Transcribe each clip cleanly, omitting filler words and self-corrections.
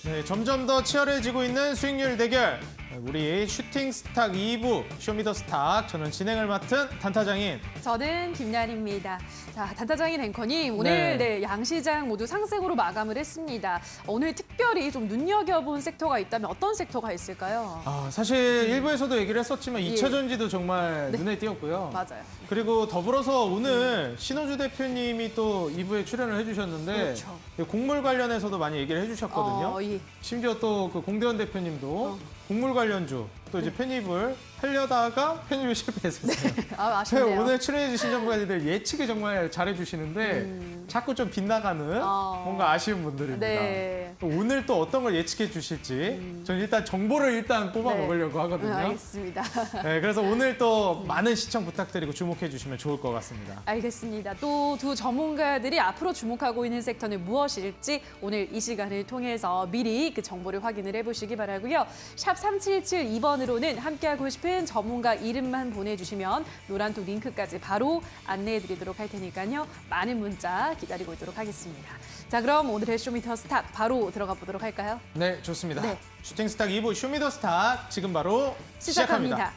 네, 점점 더 치열해지고 있는 수익률 대결. 우리 슈팅 스탁 2부 쇼미더 스탁. 저는 진행을 맡은 단타장인. 저는 김나리입니다. 자, 단타장인 앵커님, 오늘 양시장 모두 상승으로 마감을 했습니다. 오늘 특별히 좀 눈여겨본 섹터가 있다면 어떤 섹터가 있을까요? 사실 일부에서도 얘기를 했었지만 예. 2차 전지도 정말 눈에 띄었고요. 맞아요. 그리고 더불어서 오늘 신호주 대표님이 또 2부에 출연을 해주셨는데 그렇죠. 곡물 관련해서도 많이 얘기를 해주셨거든요. 예. 심지어 또 그 공대원 대표님도 곡물 관련주 또 이제 편입을 하려다가 편입을 실패했었어요. 아쉽네요. 오늘 출연해주신 전문가님들 예측이 정말 잘해주시는데 자꾸 좀 빗나가는 뭔가 아쉬운 분들입니다. 네. 또 오늘 또 어떤 걸 예측해 주실지 저는 일단 정보를 일단 뽑아 네. 먹으려고 하거든요. 알겠습니다. 네, 그래서 오늘 또 많은 시청 부탁드리고 주목해 주시면 좋을 것 같습니다. 알겠습니다. 또 두 전문가들이 앞으로 주목하고 있는 섹터는 무엇일지 오늘 이 시간을 통해서 미리 그 정보를 확인을 해보시기 바라고요. 샵 3772번으로는 함께하고 싶은 전문가 이름만 보내주시면 노란톡 링크까지 바로 안내해드리도록 할 테니까요. 많은 문자 기다리고 있도록 하겠습니다. 자, 그럼 오늘의 쇼미더 스탁 바로 들어가 보도록 할까요? 네, 좋습니다. 네. 슈팅 스탁 2부 쇼미더 스탁 지금 바로 시작합니다.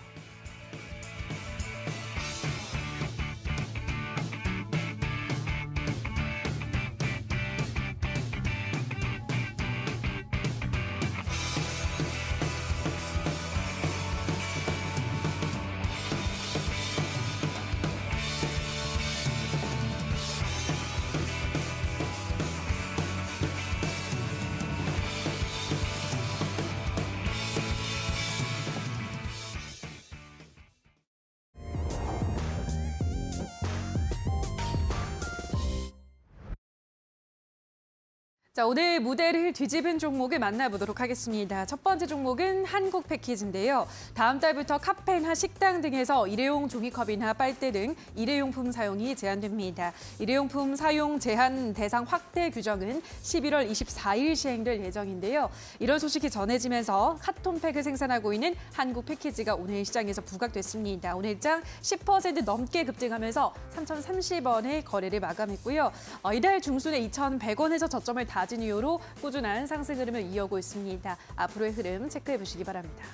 자, 오늘 무대를 뒤집은 종목을 만나보도록 하겠습니다. 첫 번째 종목은 한국 패키지인데요. 다음 달부터 카페나 식당 등에서 일회용 종이컵이나 빨대 등 일회용품 사용이 제한됩니다. 일회용품 사용 제한 대상 확대 규정은 11월 24일 시행될 예정인데요. 이런 소식이 전해지면서 카톤팩을 생산하고 있는 한국 패키지가 오늘 시장에서 부각됐습니다. 오늘 일장 10% 넘게 급등하면서 3,030원에 거래를 마감했고요. 이달 중순에 2,100원에서 저점을 다진 이후로 꾸준한 상승 흐름을 이어오고 있습니다. 앞으로의 흐름 체크해 보시기 바랍니다.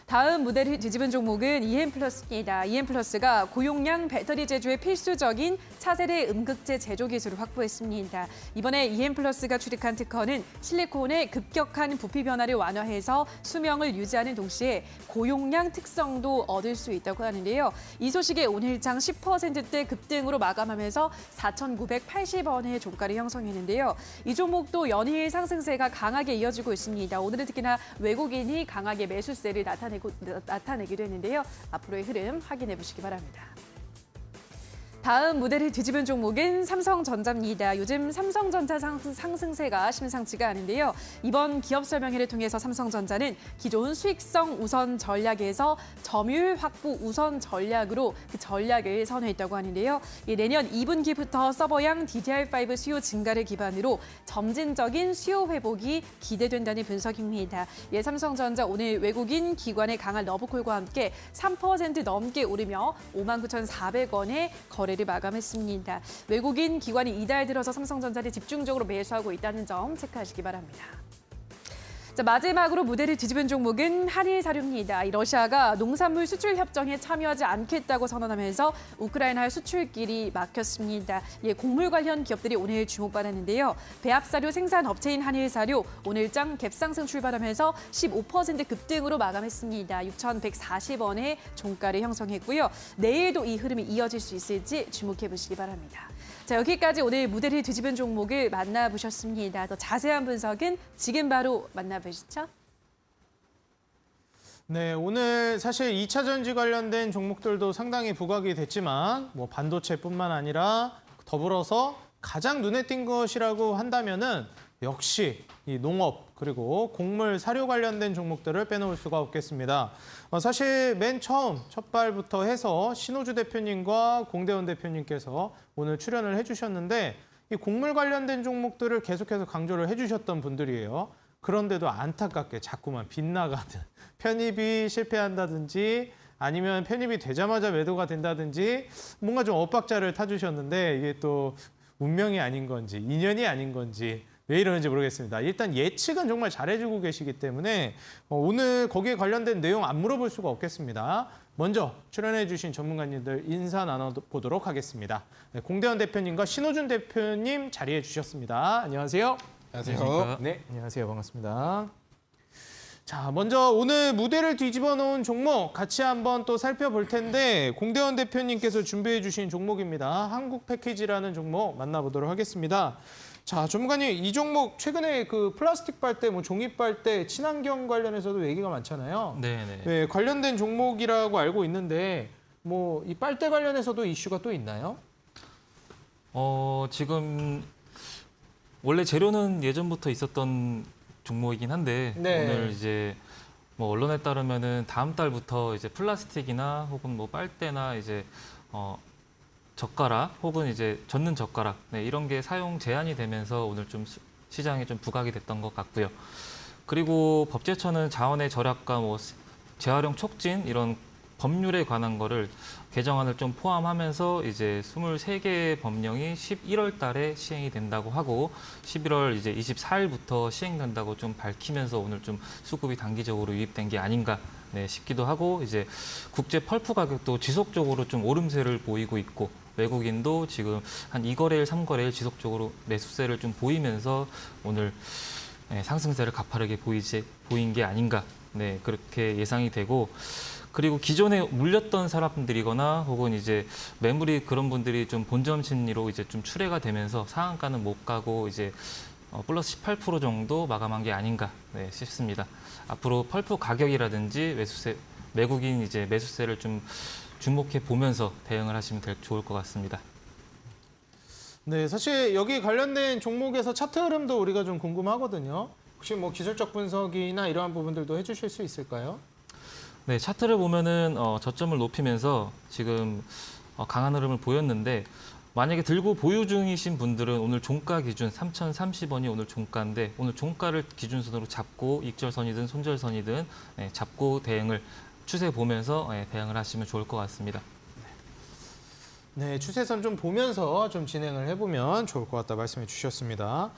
다음 무대를 뒤집은 종목은 EM플러스입니다. EM플러스가 고용량 배터리 제조에 필수적인 차세대 음극재 제조 기술을 확보했습니다. 이번에 EM플러스가 취득한 특허는 실리콘의 급격한 부피 변화를 완화해서 수명을 유지하는 동시에 고용량 특성도 얻을 수 있다고 하는데요. 이 소식에 오늘장 10%대 급등으로 마감하면서 4,980원의 종가를 형성했는데요. 이 종목도 연일 상승세가 강하게 이어지고 있습니다. 오늘은 특히나 외국인이 강하게 매수세를 나타내기도 했는데요. 앞으로의 흐름 확인해 보시기 바랍니다. 다음 무대를 뒤집은 종목은 삼성전자입니다. 요즘 삼성전자 상승세가 심상치가 않은데요. 이번 기업 설명회를 통해서 삼성전자는 기존 수익성 우선 전략에서 점유율 확보 우선 전략으로 그 전략을 선회했다고 하는데요. 내년 2분기부터 서버양 DDR5 수요 증가를 기반으로 점진적인 수요 회복이 기대된다는 분석입니다. 삼성전자 오늘 외국인 기관의 강한 러브콜과 함께 3% 넘게 오르며 59,400원에 거래를 마감했습니다. 외국인 기관이 이달 들어서 삼성전자를 집중적으로 매수하고 있다는 점 체크하시기 바랍니다. 자, 마지막으로 무대를 뒤집은 종목은 한일사료입니다. 러시아가 농산물 수출 협정에 참여하지 않겠다고 선언하면서 우크라이나 수출길이 막혔습니다. 곡물 관련 기업들이 오늘 주목받았는데요. 배합사료 생산 업체인 한일사료 오늘장 갭상승 출발하면서 15% 급등으로 마감했습니다. 6,140원의 종가를 형성했고요. 내일도 이 흐름이 이어질 수 있을지 주목해 보시기 바랍니다. 자, 여기까지 오늘 무대를 뒤집은 종목을 만나보셨습니다. 더 자세한 분석은 지금 바로 만나보시죠. 네, 오늘 사실 2차 전지 관련된 종목들도 상당히 부각이 됐지만 반도체뿐만 아니라 더불어서 가장 눈에 띈 것이라고 한다면은 역시 이 농업 그리고 곡물 사료 관련된 종목들을 빼놓을 수가 없겠습니다. 사실 맨 처음 첫 발부터 해서 신호주 대표님과 공대원 대표님께서 오늘 출연을 해주셨는데 이 곡물 관련된 종목들을 계속해서 강조를 해주셨던 분들이에요. 그런데도 안타깝게 자꾸만 빗나가는 편입이 실패한다든지 아니면 편입이 되자마자 매도가 된다든지 뭔가 좀 엇박자를 타주셨는데 이게 또 운명이 아닌 건지 인연이 아닌 건지 왜 이러는지 모르겠습니다. 일단 예측은 정말 잘해주고 계시기 때문에 오늘 거기에 관련된 내용 안 물어볼 수가 없겠습니다. 먼저 출연해주신 전문가님들 인사 나눠보도록 하겠습니다. 네, 공대원 대표님과 신호준 대표님 자리해 주셨습니다. 안녕하세요. 안녕하세요. 네, 안녕하세요. 반갑습니다. 자, 먼저 오늘 무대를 뒤집어 놓은 종목 같이 한번 또 살펴볼 텐데 공대원 대표님께서 준비해 주신 종목입니다. 한국 패키지라는 종목 만나보도록 하겠습니다. 자, 전문가님, 이 종목 최근에 그 플라스틱 빨대, 뭐 종이 빨대, 친환경 관련해서도 얘기가 많잖아요. 네네. 네, 관련된 종목이라고 알고 있는데 뭐 이 빨대 관련해서도 이슈가 또 있나요? 지금 원래 재료는 예전부터 있었던 종목이긴 한데 네. 오늘 이제 뭐 언론에 따르면은 다음 달부터 이제 플라스틱이나 혹은 뭐 빨대나 이제 젓가락 혹은 이제 젓는 젓가락 네, 이런 게 사용 제한이 되면서 오늘 좀 시장에 좀 부각이 됐던 것 같고요. 그리고 법제처는 자원의 절약과 뭐 재활용 촉진 이런 법률에 관한 거를 개정안을 좀 포함하면서 이제 23개 법령이 11월 달에 시행이 된다고 하고 11월 이제 24일부터 시행된다고 좀 밝히면서 오늘 좀 수급이 단기적으로 유입된 게 아닌가 네, 싶기도 하고 이제 국제 펄프 가격도 지속적으로 좀 오름세를 보이고 있고 외국인도 지금 한 2거래일, 3거래일 지속적으로 매수세를 좀 보이면서 오늘 네, 상승세를 가파르게 보인 게 아닌가 네, 그렇게 예상이 되고 그리고 기존에 물렸던 사람들이거나 혹은 이제 매물이 그런 분들이 좀 본전 심리로 이제 좀 출회가 되면서 상한가는 못 가고 이제 플러스 18% 정도 마감한 게 아닌가 네, 싶습니다. 앞으로 펄프 가격이라든지 외국인 이제 매수세를 좀 주목해 보면서 대응을 하시면 좋을 것 같습니다. 네, 사실 여기 관련된 종목에서 차트 흐름도 우리가 좀 궁금하거든요. 혹시 뭐 기술적 분석이나 이러한 부분들도 해주실 수 있을까요? 네, 차트를 보면은 저점을 높이면서 지금 강한 흐름을 보였는데 만약에 들고 보유 중이신 분들은 오늘 종가 기준 3,030원이 오늘 종가인데 오늘 종가를 기준선으로 잡고 익절선이든 손절선이든 네, 잡고 추세 보면서 대응을 하시면 좋을 것 같습니다. 네, 추세선 좀 보면서 좀 진행을 해보면 좋을 것 같다 말씀해 주셨습니다.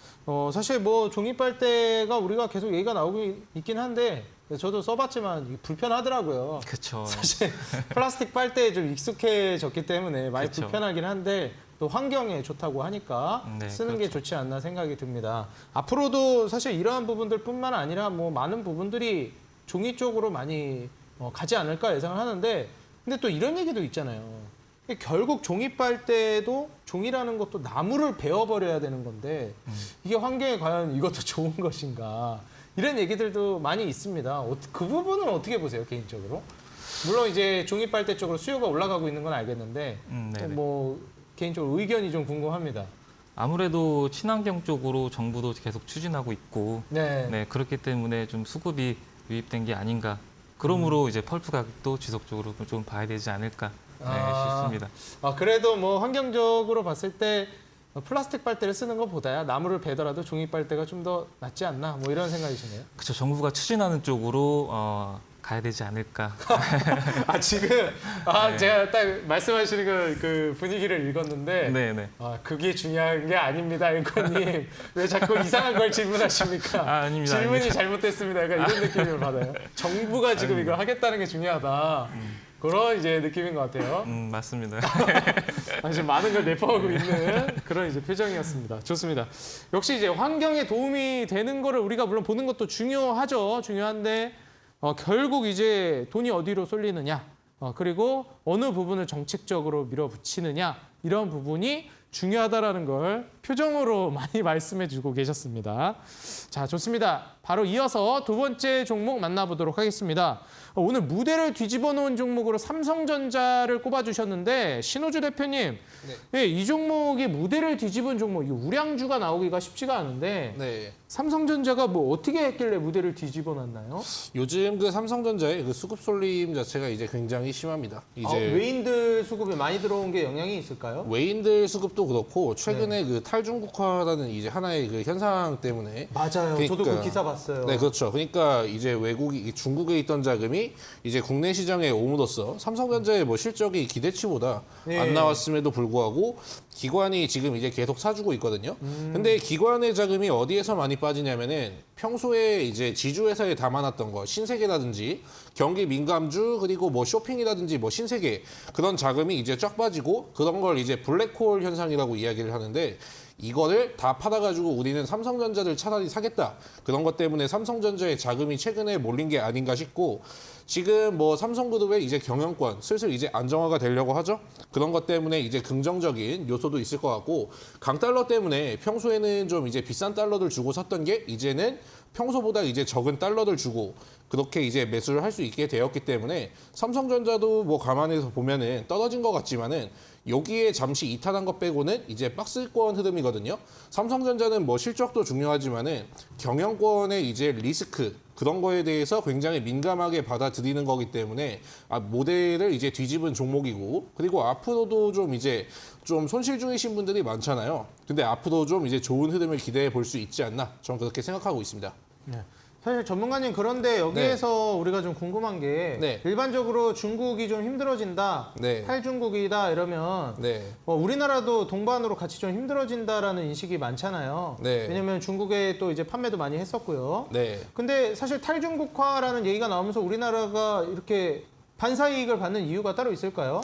사실 뭐 종이 빨대가 우리가 계속 얘기가 나오고 있긴 한데 저도 써봤지만 불편하더라고요. 그렇죠. 사실 플라스틱 빨대에 좀 익숙해졌기 때문에 많이 그쵸. 불편하긴 한데 또 환경에 좋다고 하니까 네, 쓰는 게 그렇죠. 좋지 않나 생각이 듭니다. 앞으로도 사실 이러한 부분들뿐만 아니라 뭐 많은 부분들이 종이 쪽으로 많이 가지 않을까 예상을 하는데 근데 또 이런 얘기도 있잖아요. 결국 종이 빨대도 종이라는 것도 나무를 베어버려야 되는 건데 이게 환경에 과연 이것도 좋은 것인가 이런 얘기들도 많이 있습니다. 그 부분은 어떻게 보세요 개인적으로? 물론 이제 종이 빨대 쪽으로 수요가 올라가고 있는 건 알겠는데 뭐 개인적으로 의견이 좀 궁금합니다. 아무래도 친환경 쪽으로 정부도 계속 추진하고 있고 네. 네, 그렇기 때문에 좀 수급이 유입된 게 아닌가. 그러므로 이제 펄프 가격도 지속적으로 좀 봐야 되지 않을까 싶습니다. 그래도 뭐 환경적으로 봤을 때 플라스틱 빨대를 쓰는 것보다야 나무를 베더라도 종이 빨대가 좀 더 낫지 않나 뭐 이런 생각이시네요. 그렇죠. 정부가 추진하는 쪽으로 가야 되지 않을까. 지금 네. 제가 딱 말씀하시는 그 분위기를 읽었는데 네네. 그게 중요한 게 아닙니다, 앵커님. 왜 자꾸 이상한 걸 질문하십니까? 아닙니다. 질문이 아닙니다. 잘못됐습니다. 약간 이런 느낌을 받아요. 정부가 지금 이걸 하겠다는 게 중요하다. 그런 이제 느낌인 것 같아요. 맞습니다. 지금 많은 걸 내포하고 있는 그런 이제 표정이었습니다. 좋습니다. 역시 이제 환경에 도움이 되는 거를 우리가 물론 보는 것도 중요하죠. 중요한데 결국 이제 돈이 어디로 쏠리느냐, 그리고 어느 부분을 정책적으로 밀어붙이느냐 이런 부분이 중요하다라는 걸 표정으로 많이 말씀해주고 계셨습니다. 자, 좋습니다. 바로 이어서 두 번째 종목 만나보도록 하겠습니다. 오늘 무대를 뒤집어 놓은 종목으로 삼성전자를 꼽아주셨는데 신호주 대표님, 네, 이 종목이 무대를 뒤집은 종목, 이 우량주가 나오기가 쉽지가 않은데 네. 삼성전자가 뭐 어떻게 했길래 무대를 뒤집어 놨나요? 요즘 그 삼성전자의 그 수급 쏠림 자체가 이제 굉장히 심합니다. 이제 외인들 수급이 많이 들어온 게 영향이 있을까요? 외인들 수급도 것도 그렇고 최근에 그 탈중국화라는 이제 하나의 그 현상 때문에 맞아요. 저도 그 기사 봤어요. 네, 그렇죠. 그러니까 이제 외국이 중국에 있던 자금이 이제 국내 시장에 옴으로써 삼성전자의 뭐 실적이 기대치보다 네. 안 나왔음에도 불구하고 기관이 지금 이제 계속 사주고 있거든요. 근데 기관의 자금이 어디에서 많이 빠지냐면은 평소에 이제 지주회사에 담아놨던 거 신세계라든지 경기 민감주 그리고 뭐 쇼핑이라든지 뭐 신세계 그런 자금이 이제 쫙 빠지고 그런 걸 이제 블랙홀 현상이라고 이야기를 하는데 이거를 다 팔아가지고 우리는 삼성전자를 차라리 사겠다. 그런 것 때문에 삼성전자의 자금이 최근에 몰린 게 아닌가 싶고 지금 뭐 삼성그룹의 이제 경영권 슬슬 이제 안정화가 되려고 하죠. 그런 것 때문에 이제 긍정적인 요소도 있을 것 같고 강달러 때문에 평소에는 좀 이제 비싼 달러를 주고 샀던 게 이제는 평소보다 이제 적은 달러를 주고 그렇게 이제 매수를 할 수 있게 되었기 때문에 삼성전자도 뭐 감안해서 보면은 떨어진 것 같지만은 여기에 잠시 이탈한 것 빼고는 이제 박스권 흐름이거든요. 삼성전자는 뭐 실적도 중요하지만은 경영권의 이제 리스크 그런 거에 대해서 굉장히 민감하게 받아들이는 거기 때문에 모델을 이제 뒤집은 종목이고 그리고 앞으로도 좀 이제 좀 손실 중이신 분들이 많잖아요. 근데 앞으로 좀 이제 좋은 흐름을 기대해 볼 수 있지 않나 저는 그렇게 생각하고 있습니다. 네. 사실 전문가님 그런데 여기에서 우리가 좀 궁금한 게 네. 일반적으로 중국이 좀 힘들어진다, 네. 탈중국이다 이러면 네. 우리나라도 동반으로 같이 좀 힘들어진다라는 인식이 많잖아요. 네. 왜냐면 중국에 또 이제 판매도 많이 했었고요. 네. 근데 사실 탈중국화라는 얘기가 나오면서 우리나라가 이렇게 반사이익을 받는 이유가 따로 있을까요?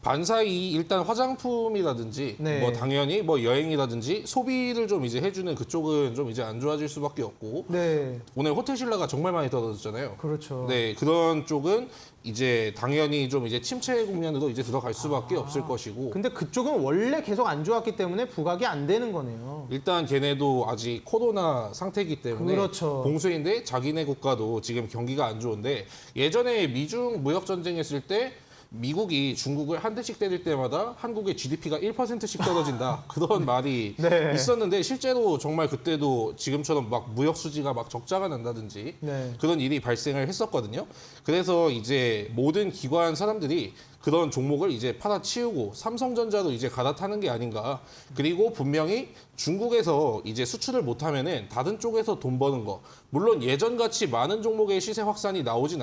반사이 일단 화장품이라든지 네. 뭐 당연히 뭐 여행이라든지 소비를 좀 이제 해주는 그쪽은 좀 이제 안 좋아질 수밖에 없고 네, 오늘 호텔 신라가 정말 많이 떨어졌잖아요. 그렇죠. 네, 그런 쪽은 이제 당연히 좀 이제 침체 국면으로 이제 들어갈 수밖에 없을 것이고 근데 그쪽은 원래 계속 안 좋았기 때문에 부각이 안 되는 거네요. 일단 걔네도 아직 코로나 상태이기 때문에 그렇죠. 봉쇄인데 자기네 국가도 지금 경기가 안 좋은데 예전에 미중 무역 전쟁했을 때 미국이 중국을 한 대씩 때릴 때마다 한국의 GDP가 1%씩 떨어진다. 그런 말이 네. 있었는데 실제로 정말 그때도 지금처럼 막 무역 수지가 막 적자가 난다든지 네. 그런 일이 발생을 했었거든요. 그래서 이제 모든 기관 사람들이 그런 종목을 이제 팔아치우고 삼성전자도 이제 갈아타는 게 아닌가. 그리고 분명히 중국에서 이제 수출을 못하면은 다른 쪽에서 돈 버는 거. 물론 예전같이 많은 종목의 시세 확산이 나오진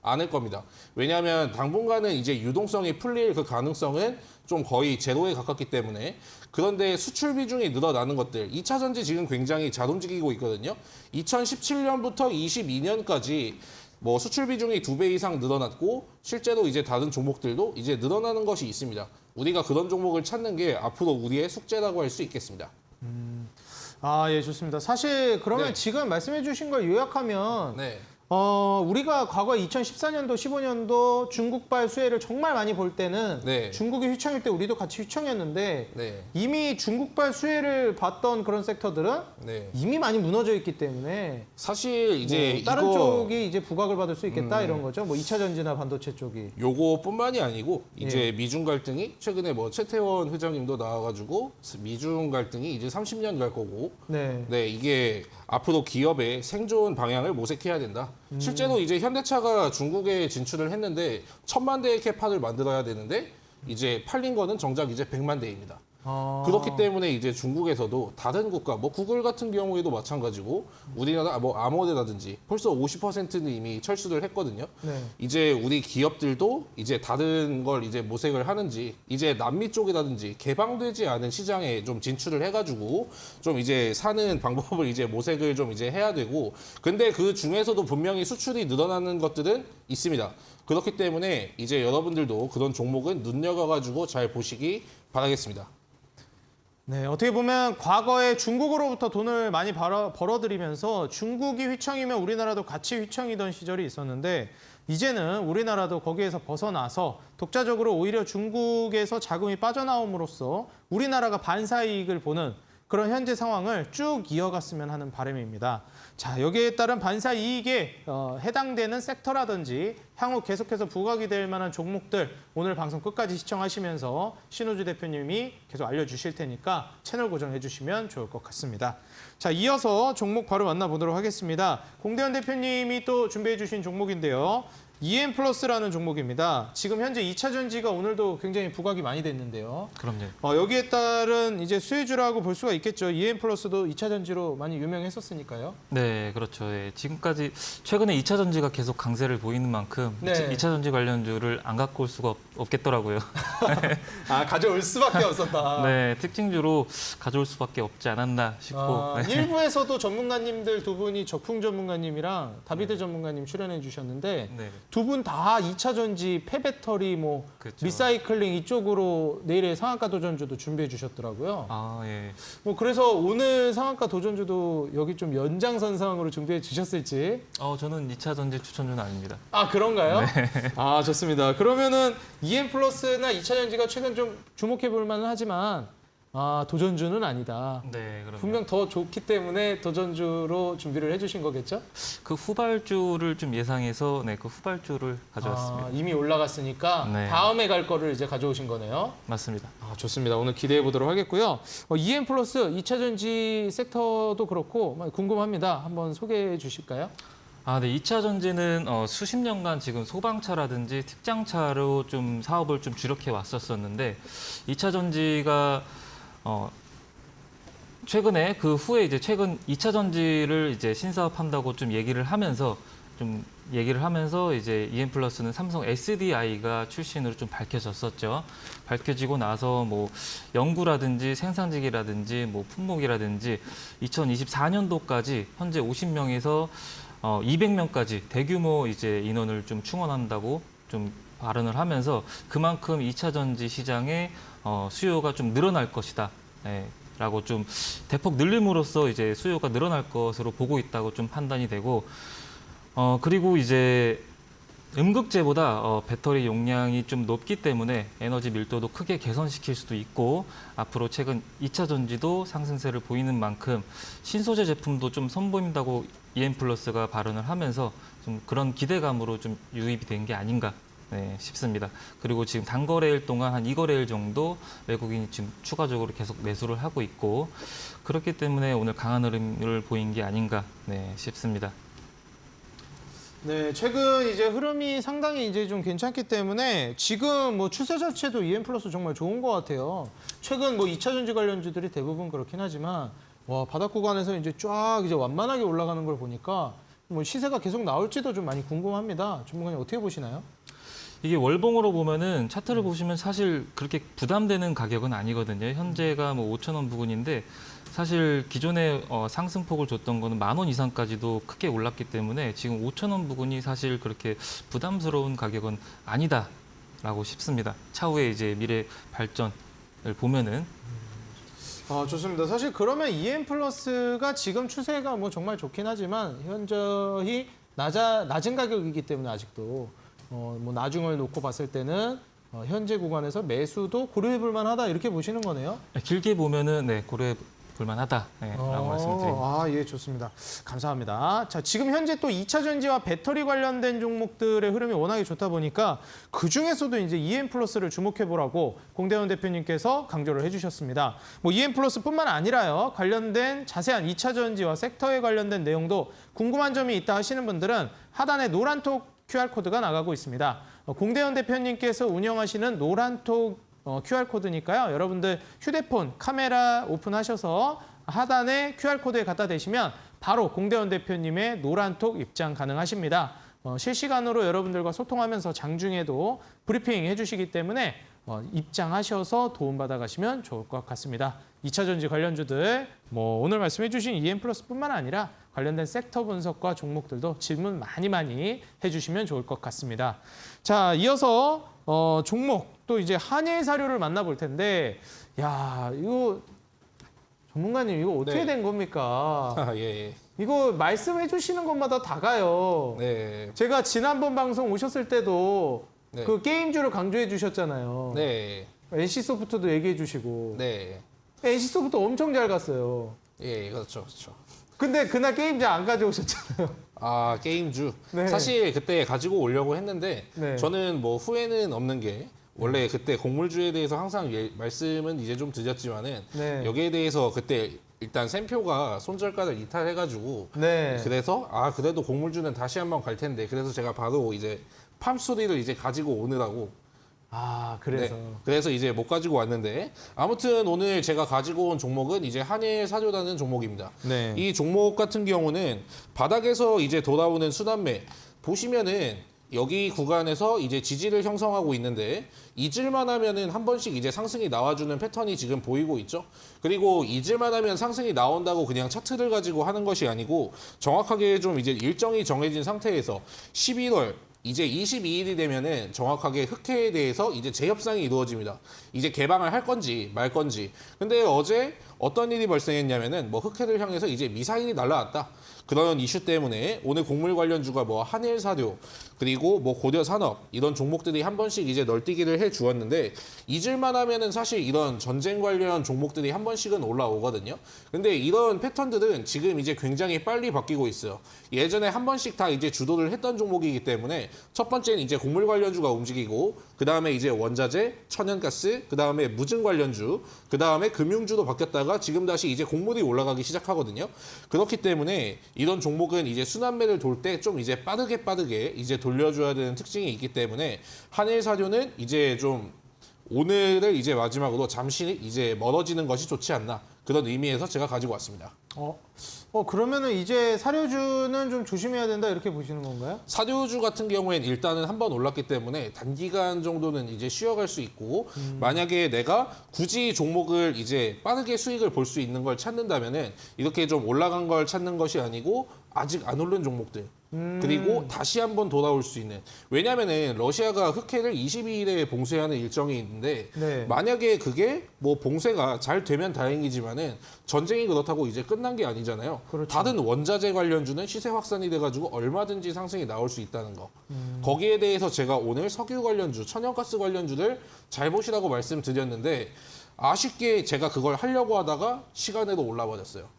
않을 겁니다. 왜냐하면 당분간은 이제 유동성이 풀릴 그 가능성은 좀 거의 제로에 가깝기 때문에 그런데 수출 비중이 늘어나는 것들 2차 전지 지금 굉장히 잘 움직이고 있거든요. 2017년부터 22년까지 뭐 수출 비중이 2배 이상 늘어났고 실제로 이제 다른 종목들도 이제 늘어나는 것이 있습니다. 우리가 그런 종목을 찾는 게 앞으로 우리의 숙제라고 할 수 있겠습니다. 아, 예, 좋습니다. 사실 그러면 네. 지금 말씀해 주신 걸 요약하면 네. 우리가 과거 2014년도, 15년도 중국발 수혜를 정말 많이 볼 때는 네. 중국이 휘청일 때 우리도 같이 휘청이었는데 네. 이미 중국발 수혜를 봤던 그런 섹터들은 네. 이미 많이 무너져 있기 때문에 사실 이제 다른 이거 쪽이 이제 부각을 받을 수 있겠다 이런 거죠. 뭐 2차 전지나 반도체 쪽이. 요거뿐만이 아니고 이제 예. 미중 갈등이 최근에 뭐 최태원 회장님도 나와가지고 미중 갈등이 이제 30년 갈 거고 네. 네 이게 앞으로 기업의 생존 방향을 모색해야 된다. 실제로 이제 현대차가 중국에 진출을 했는데 1000만 대의 캐파를 만들어야 되는데 이제 팔린 거는 정작 이제 100만 대입니다. 그렇기 때문에 이제 중국에서도 다른 국가, 뭐 구글 같은 경우에도 마찬가지고 우리나라 뭐 아모레라든지 벌써 50%는 이미 철수를 했거든요. 네. 이제 우리 기업들도 이제 다른 걸 이제 모색을 하는지 이제 남미 쪽이라든지 개방되지 않은 시장에 좀 진출을 해가지고 좀 이제 사는 방법을 이제 모색을 좀 이제 해야 되고 근데 그 중에서도 분명히 수출이 늘어나는 것들은 있습니다. 그렇기 때문에 이제 여러분들도 그런 종목은 눈여겨가지고 잘 보시기 바라겠습니다. 네, 어떻게 보면 과거에 중국으로부터 돈을 많이 벌어들이면서 중국이 휘청이면 우리나라도 같이 휘청이던 시절이 있었는데 이제는 우리나라도 거기에서 벗어나서 독자적으로 오히려 중국에서 자금이 빠져나옴으로써 우리나라가 반사이익을 보는 그런 현재 상황을 쭉 이어갔으면 하는 바람입니다. 자, 여기에 따른 반사이익에 해당되는 섹터라든지 향후 계속해서 부각이 될 만한 종목들 오늘 방송 끝까지 시청하시면서 신호주 대표님이 계속 알려주실 테니까 채널 고정해 주시면 좋을 것 같습니다. 자, 이어서 종목 바로 만나보도록 하겠습니다. 공대현 대표님이 또 준비해 주신 종목인데요. EM 플러스라는 종목입니다. 지금 현재 2차 전지가 오늘도 굉장히 부각이 많이 됐는데요. 그럼요. 여기에 따른 이제 수혜주라고 볼 수가 있겠죠. EM 플러스도 2차 전지로 많이 유명했었으니까요. 네, 그렇죠. 예, 지금까지 최근에 2차 전지가 계속 강세를 보이는 만큼 네. 2차 전지 관련주를 안 갖고 올 수가 없겠더라고요. 가져올 수밖에 없었다. 네, 특징주로 가져올 수밖에 없지 않았나 싶고. 네. 일부에서도 전문가님들 두 분이 적풍 전문가님이랑 다비드 전문가님 출연해 주셨는데 네. 두 분 다 2차 전지, 폐배터리, 그렇죠. 리사이클링 이쪽으로 내일의 상한가 도전주도 준비해 주셨더라고요. 아, 예. 그래서 오늘 상한가 도전주도 여기 좀 연장선상으로 준비해 주셨을지. 저는 2차 전지 추천주는 아닙니다. 그런가요? 좋습니다. 그러면은 EM 플러스나 2차 전지가 최근 좀 주목해 볼 만은 하지만 도전주는 아니다. 네, 그럼 분명 더 좋기 때문에 도전주로 준비를 해주신 거겠죠? 그 후발주를 좀 예상해서 그 후발주를 가져왔습니다. 이미 올라갔으니까 네. 다음에 갈 거를 이제 가져오신 거네요. 맞습니다. 좋습니다. 오늘 기대해 보도록 하겠고요. EM 플러스 2차 전지 섹터도 그렇고 궁금합니다. 한번 소개해 주실까요? 네, 2차 전지는 수십 년간 지금 소방차라든지 특장차로 좀 사업을 좀 주력해 왔었었는데 2차 전지가 최근에 그 후에 이제 최근 2차 전지를 이제 신사업한다고 좀 얘기를 하면서 이제 EM 플러스는 삼성 SDI가 출신으로 좀 밝혀졌었죠. 밝혀지고 나서 뭐 연구라든지 생산직이라든지 뭐 품목이라든지 2024년도까지 현재 50명에서 200명까지 대규모 이제 인원을 좀 충원한다고 좀 발언을 하면서 그만큼 2차 전지 시장의 수요가 좀 늘어날 것이다. 라고 좀 대폭 늘림으로써 이제 수요가 늘어날 것으로 보고 있다고 좀 판단이 되고 그리고 이제 음극재보다 배터리 용량이 좀 높기 때문에 에너지 밀도도 크게 개선시킬 수도 있고 앞으로 최근 2차 전지도 상승세를 보이는 만큼 신소재 제품도 좀 선보인다고 EM 플러스가 발언을 하면서 좀 그런 기대감으로 좀 유입이 된 게 아닌가 싶습니다. 그리고 지금 단거래일 동안 한 2거래일 정도 외국인이 지금 추가적으로 계속 매수를 하고 있고 그렇기 때문에 오늘 강한 흐름을 보인 게 아닌가 싶습니다. 네, 최근 이제 흐름이 상당히 이제 좀 괜찮기 때문에 지금 뭐 추세 자체도 EM 플러스 정말 좋은 것 같아요. 최근 뭐 2차 전지 관련주들이 대부분 그렇긴 하지만 바닥 구간에서 이제 쫙 이제 완만하게 올라가는 걸 보니까 뭐 시세가 계속 나올지도 좀 많이 궁금합니다. 전문가님 어떻게 보시나요? 이게 월봉으로 보면은 차트를 보시면 사실 그렇게 부담되는 가격은 아니거든요. 현재가 뭐 5,000원 부근인데 사실 기존에 상승폭을 줬던 거는 10,000원 이상까지도 크게 올랐기 때문에 지금 5,000원 부근이 사실 그렇게 부담스러운 가격은 아니다라고 싶습니다. 차후에 이제 미래 발전을 보면은 좋습니다. 사실 그러면 EM 플러스가 지금 추세가 뭐 정말 좋긴 하지만 현저히 낮은 가격이기 때문에 아직도 뭐 나중을 놓고 봤을 때는 현재 구간에서 매수도 고려해 볼 만하다 이렇게 보시는 거네요. 길게 보면은 고려해 볼 만하다라고 말씀드립니다. 예, 좋습니다. 감사합니다. 자, 지금 현재 또 2차 전지와 배터리 관련된 종목들의 흐름이 워낙에 좋다 보니까 그중에서도 이제 EM 플러스를 주목해 보라고 공대원 대표님께서 강조를 해 주셨습니다. 뭐 EM 플러스뿐만 아니라요. 관련된 자세한 2차 전지와 섹터에 관련된 내용도 궁금한 점이 있다 하시는 분들은 하단에 노란톡 QR코드가 나가고 있습니다. 공대원 대표님께서 운영하시는 노란톡 QR코드니까요. 여러분들 휴대폰 카메라 오픈하셔서 하단에 QR코드에 갖다 대시면 바로 공대원 대표님의 노란톡 입장 가능하십니다. 실시간으로 여러분들과 소통하면서 장중에도 브리핑 해주시기 때문에 입장하셔서 도움받아 가시면 좋을 것 같습니다. 2차 전지 관련주들 오늘 말씀해 주신 EM 플러스뿐만 아니라 관련된 섹터 분석과 종목들도 질문 많이 해주시면 좋을 것 같습니다. 자, 이어서 종목 또 이제 한일 사료를 만나볼 텐데 이거 전문가님 이거 어떻게 된 겁니까? 예. 이거 말씀해 주시는 것마다 다 가요. 네. 제가 지난번 방송 오셨을 때도 네. 그 게임주를 강조해 주셨잖아요. 네. NC소프트도 얘기해 주시고. 네. NC소프트 엄청 잘 갔어요. 예, 그렇죠. 근데 그날 게임주 안 가져오셨잖아요. 게임주. 네. 사실 그때 가지고 오려고 했는데 네. 저는 뭐 후회는 없는 게 원래 그때 곡물주에 대해서 항상 말씀은 이제 좀 드렸지만은 네. 여기에 대해서 그때 일단 샘표가 손절가를 이탈해가지고 네. 그래서 그래도 곡물주는 다시 한번 갈 텐데 그래서 제가 바로 이제 팜소리를 이제 가지고 오느라고 그래서. 네, 그래서 이제 못 가지고 왔는데 아무튼 오늘 제가 가지고 온 종목은 이제 한일사료라는 종목입니다. 네. 이 종목 같은 경우는 바닥에서 이제 돌아오는 순환매 보시면은 여기 구간에서 이제 지지를 형성하고 있는데 잊을만 하면은 한 번씩 이제 상승이 나와주는 패턴이 지금 보이고 있죠. 그리고 잊을만 하면 상승이 나온다고 그냥 차트를 가지고 하는 것이 아니고 정확하게 좀 이제 일정이 정해진 상태에서 11월 이제 22일이 되면은 정확하게 흑해에 대해서 이제 재협상이 이루어집니다. 이제 개방을 할 건지 말 건지. 근데 어제 어떤 일이 발생했냐면은 뭐 흑해를 향해서 이제 미사일이 날라왔다. 그런 이슈 때문에 오늘 곡물 관련주가 뭐 한일사료 그리고 뭐 고려산업 이런 종목들이 한 번씩 이제 널뛰기를 해 주었는데 잊을만 하면은 사실 이런 전쟁 관련 종목들이 한 번씩은 올라오거든요. 근데 이런 패턴들은 지금 이제 굉장히 빨리 바뀌고 있어요. 예전에 한 번씩 다 이제 주도를 했던 종목이기 때문에 첫 번째는 이제 곡물 관련주가 움직이고 그 다음에 이제 원자재, 천연가스, 그 다음에 무증 관련주, 그 다음에 금융주로 바뀌었다가 지금 다시 이제 곡물이 올라가기 시작하거든요. 그렇기 때문에 이런 종목은 이제 순환매를 돌 때 좀 이제 빠르게 이제 돌려줘야 되는 특징이 있기 때문에 한일사료는 이제 좀 오늘을 이제 마지막으로 잠시 이제 멀어지는 것이 좋지 않나 그런 의미에서 제가 가지고 왔습니다. 그러면은 이제 사료주는 좀 조심해야 된다 이렇게 보시는 건가요? 사료주 같은 경우엔 일단은 한번 올랐기 때문에 단기간 정도는 이제 쉬어갈 수 있고 만약에 내가 굳이 종목을 이제 빠르게 수익을 볼 수 있는 걸 찾는다면은 이렇게 좀 올라간 걸 찾는 것이 아니고 아직 안 오른 종목들 그리고 다시 한번 돌아올 수 있는 왜냐면은 러시아가 흑해를 22일에 봉쇄하는 일정이 있는데 네. 만약에 그게 뭐 봉쇄가 잘 되면 다행이지만은 전쟁이 그렇다고 이제 끝난 게 아니잖아요. 그렇죠. 다른 원자재 관련주는 시세 확산이 돼가지고 얼마든지 상승이 나올 수 있다는 거. 거기에 대해서 제가 오늘 석유 관련주, 천연가스 관련주를 잘 보시라고 말씀드렸는데 아쉽게 제가 그걸 하려고 하다가 시간에도 올라버렸어요.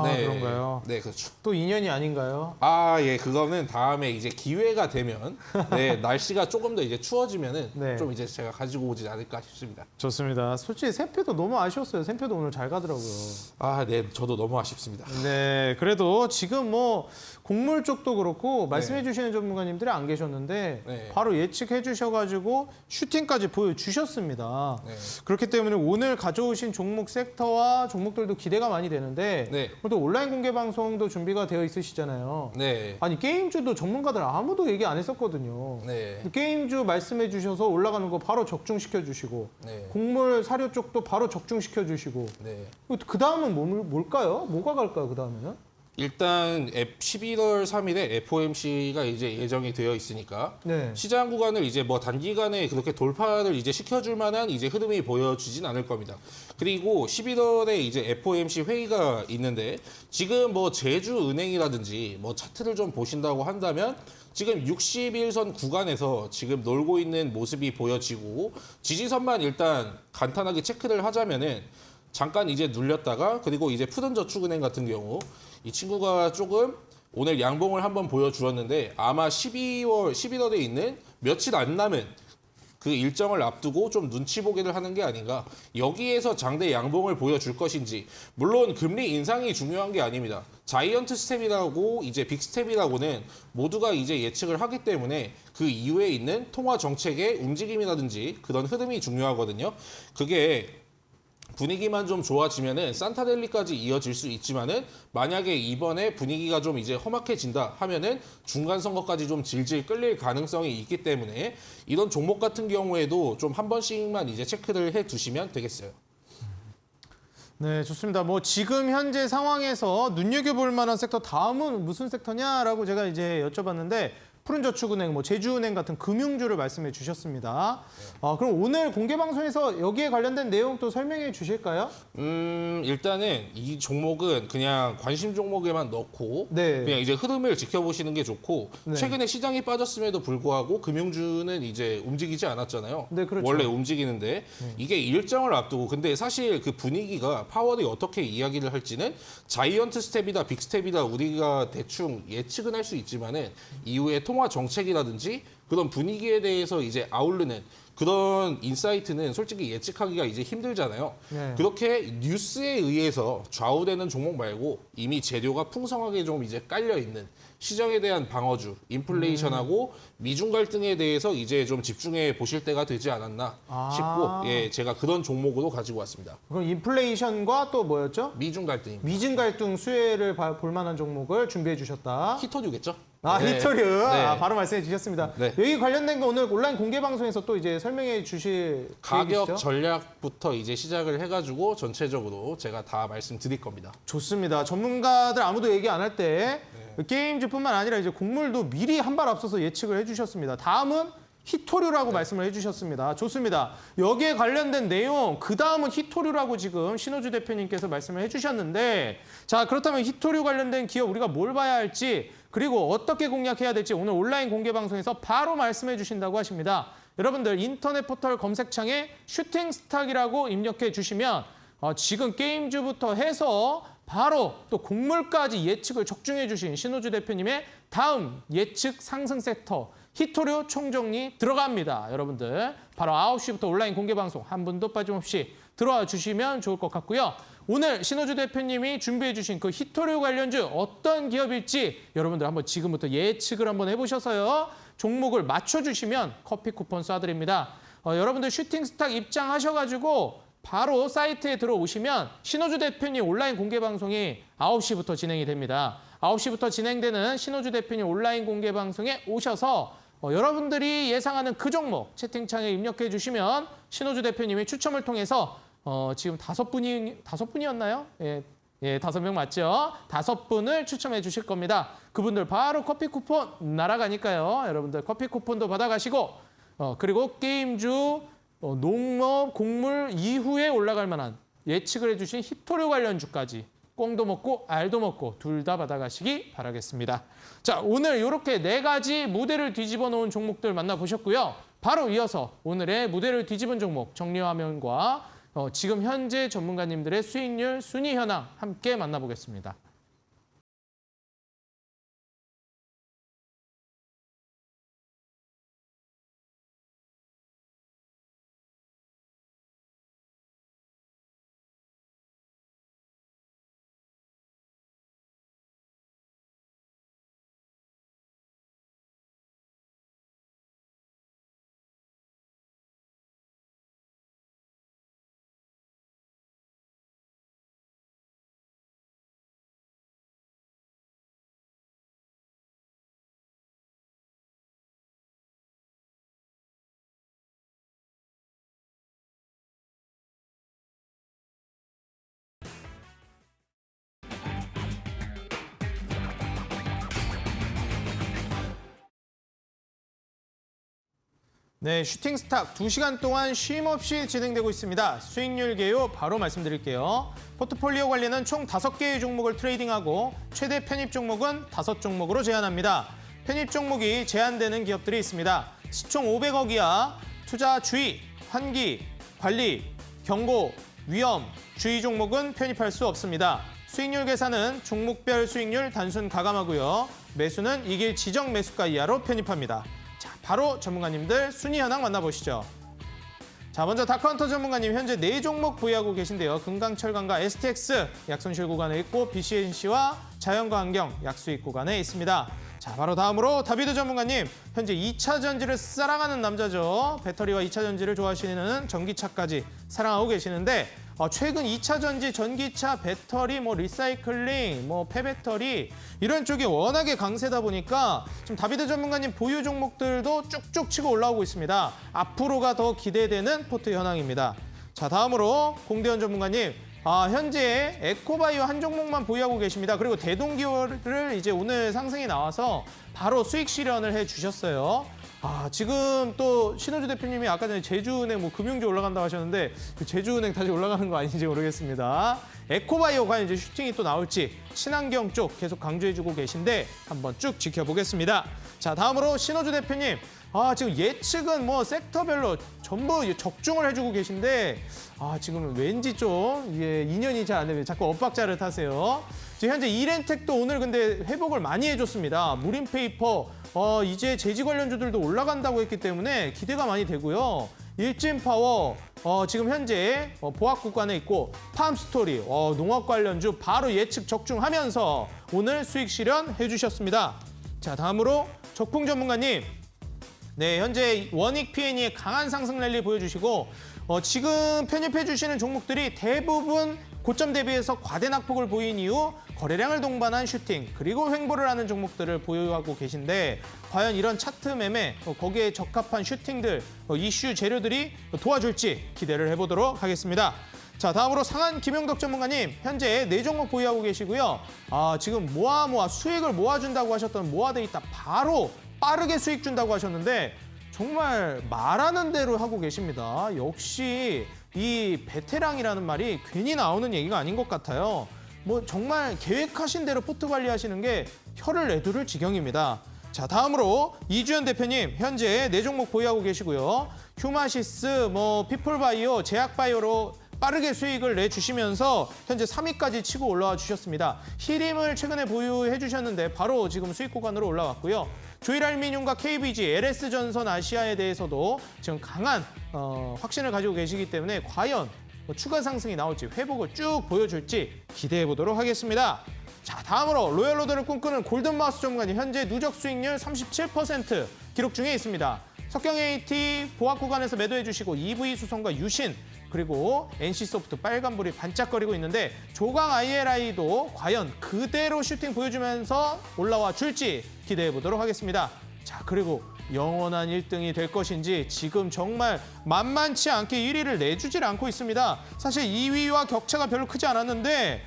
네. 그런가요? 네, 그렇죠. 또 인연이 아닌가요? 예, 그거는 다음에 이제 기회가 되면, 네, 날씨가 조금 더 이제 추워지면은 네. 좀 이제 제가 가지고 오지 않을까 싶습니다. 좋습니다. 솔직히 샘표도 너무 아쉬웠어요. 샘표도 오늘 잘 가더라고요. 네, 저도 너무 아쉽습니다. 네, 그래도 지금 뭐 곡물 쪽도 그렇고 말씀해 주시는 전문가님들이 안 계셨는데 네. 바로 예측해 주셔가지고 슈팅까지 보여주셨습니다. 네. 그렇기 때문에 오늘 가져오신 종목 섹터와 종목들도 기대가 많이 되는데 네. 또 온라인 공개 방송도 준비가 되어 있으시잖아요. 네. 아니 게임주도 전문가들 아무도 얘기 안 했었거든요. 네. 게임주 말씀해 주셔서 올라가는 거 바로 적중시켜 주시고 네. 곡물 사료 쪽도 바로 적중시켜 주시고 네. 그 다음은 뭘까요? 뭐가 갈까요? 그 다음에는? 일단 11월 3일에 FOMC가 이제 예정이 되어 있으니까 네. 시장 구간을 이제 뭐 단기간에 그렇게 돌파를 이제 시켜줄 만한 이제 흐름이 보여주진 않을 겁니다. 그리고 11월에 이제 FOMC 회의가 있는데 지금 뭐 제주은행이라든지 뭐 차트를 좀 보신다고 한다면 지금 61선 구간에서 지금 놀고 있는 모습이 보여지고 지지선만 일단 간단하게 체크를 하자면은 잠깐 이제 눌렸다가 그리고 이제 푸른저축은행 같은 경우 이 친구가 조금 오늘 양봉을 한번 보여주었는데 아마 11월에 있는 며칠 안 남은 그 일정을 앞두고 좀 눈치 보기를 하는 게 아닌가. 여기에서 장대 양봉을 보여줄 것인지. 물론 금리 인상이 중요한 게 아닙니다. 자이언트 스텝이라고 이제 빅 스텝이라고는 모두가 이제 예측을 하기 때문에 그 이후에 있는 통화 정책의 움직임이라든지 그런 흐름이 중요하거든요. 그게 분위기만 좀 좋아지면은 산타델리까지 이어질 수 있지만은 만약에 이번에 분위기가 좀 이제 험악해진다 하면은 중간 선거까지 좀 질질 끌릴 가능성이 있기 때문에 이런 종목 같은 경우에도 좀 한 번씩만 이제 체크를 해 두시면 되겠어요. 네, 좋습니다. 뭐 지금 현재 상황에서 눈여겨볼 만한 섹터 다음은 무슨 섹터냐라고 제가 이제 여쭤봤는데 푸른저축은행, 뭐 제주은행 같은 금융주를 말씀해 주셨습니다. 그럼 오늘 공개 방송에서 여기에 관련된 내용 또 설명해 주실까요? 일단은 이 종목은 그냥 관심 종목에만 넣고 네. 그냥 이제 흐름을 지켜보시는 게 좋고 네. 최근에 시장이 빠졌음에도 불구하고 금융주는 이제 움직이지 않았잖아요. 네, 그렇죠. 원래 움직이는데 이게 일정을 앞두고 근데 사실 그 분위기가 파월이 어떻게 이야기를 할지는 자이언트 스텝이다 빅 스텝이다 우리가 대충 예측은 할 수 있지만은 이후에 통화 정책이라든지 그런 분위기에 대해서 이제 아우르는 그런 인사이트는 솔직히 예측하기가 이제 힘들잖아요. 네. 그렇게 뉴스에 의해서 좌우되는 종목 말고 이미 재료가 풍성하게 좀 이제 깔려 있는 시장에 대한 방어주, 인플레이션하고 미중 갈등에 대해서 이제 좀 집중해 보실 때가 되지 않았나 싶고, 예, 제가 그런 종목으로 가지고 왔습니다. 그럼 인플레이션과 또 뭐였죠? 미중 갈등. 미중 갈등 수혜를 볼 만한 종목을 준비해 주셨다. 히터류겠죠? 아, 네. 히터류. 네. 아, 바로 말씀해 주셨습니다. 네. 여기 관련된 거 오늘 온라인 공개 방송에서 또 이제 설명해 주실 가격 계획이시죠? 전략부터 이제 시작을 해가지고 전체적으로 제가 다 말씀드릴 겁니다. 좋습니다. 전문가들 아무도 얘기 안 할 때 게임주뿐만 아니라 이제 곡물도 미리 한 발 앞서서 예측을 해주셨습니다. 다음은 히토류라고 말씀을 해주셨습니다. 좋습니다. 여기에 관련된 내용, 그 다음은 히토류라고 지금 신호주 대표님께서 말씀을 해주셨는데, 자, 그렇다면 히토류 관련된 기업 우리가 뭘 봐야 할지, 그리고 어떻게 공략해야 될지 오늘 온라인 공개 방송에서 바로 말씀해 주신다고 하십니다. 여러분들 인터넷 포털 검색창에 슈팅스탁이라고 입력해 주시면 지금 게임주부터 해서 바로 또 곡물까지 예측을 적중해 주신 신호주 대표님의 다음 예측 상승 섹터 히토류 총정리 들어갑니다. 여러분들 바로 9시부터 온라인 공개 방송 한 분도 빠짐없이 들어와 주시면 좋을 것 같고요. 오늘 신호주 대표님이 준비해 주신 그 히토류 관련주 어떤 기업일지 여러분들 한번 지금부터 예측을 한번 해보셔서요. 종목을 맞춰주시면 커피 쿠폰 쏴드립니다. 여러분들 슈팅스탁 입장하셔가지고 바로 사이트에 들어오시면 신호주 대표님 온라인 공개 방송이 9시부터 진행이 됩니다. 9시부터 진행되는 신호주 대표님 온라인 공개 방송에 오셔서 여러분들이 예상하는 그 종목 채팅창에 입력해 주시면 신호주 대표님이 추첨을 통해서 지금 5분이었나요? 예, 5명 맞죠? 5분을 추첨해 주실 겁니다. 그분들 바로 커피 쿠폰 날아가니까요. 여러분들 커피 쿠폰도 받아가시고 그리고 게임주 농업, 곡물 이후에 올라갈 만한 예측을 해주신 히토류 관련주까지 꽁도 먹고 알도 먹고 둘 다 받아가시기 바라겠습니다. 자, 오늘 이렇게 4가지 무대를 뒤집어 놓은 종목들 만나보셨고요. 바로 이어서 오늘의 무대를 뒤집은 종목 정리화면과 지금 현재 전문가님들의 수익률 순위 현황 함께 만나보겠습니다. 네, 슈팅스탁 2시간 동안 쉼 없이 진행되고 있습니다. 수익률 개요 바로 말씀드릴게요. 포트폴리오 관리는 총 5개의 종목을 트레이딩하고 최대 편입 종목은 5종목으로 제한합니다. 편입 종목이 제한되는 기업들이 있습니다. 시총 500억 이하, 투자 주의, 환기, 관리, 경고, 위험, 주의 종목은 편입할 수 없습니다. 수익률 계산은 종목별 수익률 단순 가감하고요. 매수는 이길 지정 매수가 이하로 편입합니다. 자, 바로 전문가님들 순위 현황 만나보시죠. 자, 먼저 다크헌터 전문가님 현재 4종목 보유하고 계신데요. 금강철강과 STX 약손실 구간에 있고 BCNC와 자연과 환경 약수익 구간에 있습니다. 자, 바로 다음으로 다비드 전문가님 현재 2차 전지를 사랑하는 남자죠. 배터리와 2차 전지를 좋아하시는 전기차까지 사랑하고 계시는데 최근 2차 전지, 전기차, 배터리, 리사이클링, 폐배터리 이런 쪽이 워낙에 강세다 보니까 지금 다비드 전문가님 보유 종목들도 쭉쭉 치고 올라오고 있습니다. 앞으로가 더 기대되는 포트 현황입니다. 자, 다음으로 공대현 전문가님 현재 에코바이오 한 종목만 보유하고 계십니다. 그리고 대동기호를 이제 오늘 상승이 나와서 바로 수익 실현을 해주셨어요. 지금 또 신호주 대표님이 아까 전에 제주은행 금융주 올라간다고 하셨는데 그 제주은행 다시 올라가는 거 아닌지 모르겠습니다. 에코바이오 과연 이제 슈팅이 또 나올지 친환경 쪽 계속 강조해주고 계신데 한번 쭉 지켜보겠습니다. 자, 다음으로 신호주 대표님 지금 예측은 섹터별로 전부 적중을 해주고 계신데 지금 왠지 좀 인연이 잘 안 되면 자꾸 엇박자를 타세요. 지금 현재 이렌텍도 오늘 근데 회복을 많이 해줬습니다. 무림페이퍼 이제 제지 관련주들도 올라간다고 했기 때문에 기대가 많이 되고요. 일진파워 지금 현재 보합 구간에 있고 팜스토리 농업 관련주 바로 예측 적중하면서 오늘 수익 실현해 주셨습니다. 자, 다음으로 적풍 전문가님. 네, 현재 원익 P&E의 강한 상승 랠리 보여주시고 지금 편입해 주시는 종목들이 대부분 고점 대비해서 과대 낙폭을 보인 이후 거래량을 동반한 슈팅 그리고 횡보를 하는 종목들을 보유하고 계신데 과연 이런 차트 매매 거기에 적합한 슈팅들 이슈 재료들이 도와줄지 기대를 해보도록 하겠습니다. 자, 다음으로 상한 김용덕 전문가님 현재 4종목 보유하고 계시고요. 지금 모아 수익을 모아준다고 하셨던 모아데이터 바로 빠르게 수익 준다고 하셨는데 정말 말하는 대로 하고 계십니다. 역시 이 베테랑이라는 말이 괜히 나오는 얘기가 아닌 것 같아요. 뭐 정말 계획하신 대로 포트 관리하시는 게 혀를 내두를 지경입니다. 자, 다음으로 이주연 대표님 현재 4종목 보유하고 계시고요. 휴마시스, 피플바이오, 제약바이오로 빠르게 수익을 내주시면서 현재 3위까지 치고 올라와 주셨습니다. 히림을 최근에 보유해 주셨는데 바로 지금 수익 구간으로 올라왔고요. 조일알미늄과 KBG, LS전선 아시아에 대해서도 지금 강한 확신을 가지고 계시기 때문에 과연 추가 상승이 나올지 회복을 쭉 보여줄지 기대해 보도록 하겠습니다. 자, 다음으로 로얄로드를 꿈꾸는 골든마우스 전문가님 현재 누적 수익률 37% 기록 중에 있습니다. 석경 AT 보합 구간에서 매도해 주시고 EV 수성과 유신 그리고 NC소프트 빨간불이 반짝거리고 있는데 조강 ILI도 과연 그대로 슈팅 보여주면서 올라와 줄지 기대해 보도록 하겠습니다. 자, 그리고 영원한 1등이 될 것인지 지금 정말 만만치 않게 1위를 내주질 않고 있습니다. 사실 2위와 격차가 별로 크지 않았는데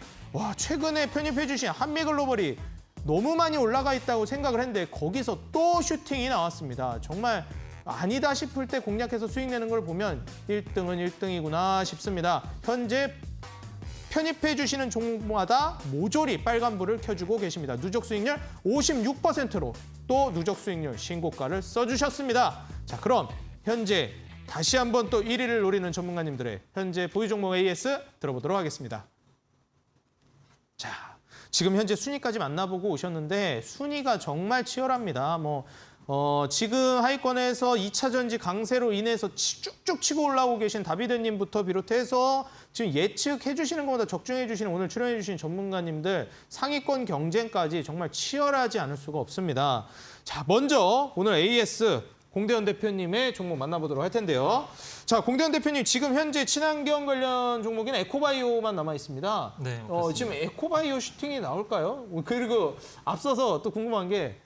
최근에 편입해 주신 한미글로벌이 너무 많이 올라가 있다고 생각을 했는데 거기서 또 슈팅이 나왔습니다. 정말 아니다 싶을 때 공략해서 수익 내는 걸 보면 1등은 1등이구나 싶습니다. 현재 편입해 주시는 종목마다 모조리 빨간불을 켜주고 계십니다. 누적 수익률 56%로 또 누적 수익률 신고가를 써주셨습니다. 자, 그럼 현재 다시 한번 또 1위를 노리는 전문가님들의 현재 보유 종목 AS 들어보도록 하겠습니다. 자, 지금 현재 순위까지 만나보고 오셨는데 순위가 정말 치열합니다. 지금 하위권에서 2차 전지 강세로 인해서 쭉쭉 치고 올라오고 계신 다비드님부터 비롯해서 지금 예측해 주시는 것보다 적중해 주시는 오늘 출연해 주신 전문가님들 상위권 경쟁까지 정말 치열하지 않을 수가 없습니다. 자, 먼저 오늘 AS 공대현 대표님의 종목 만나보도록 할 텐데요. 자, 공대현 대표님 지금 현재 친환경 관련 종목인 에코바이오만 남아 있습니다. 네, 지금 에코바이오 슈팅이 나올까요? 그리고 앞서서 또 궁금한 게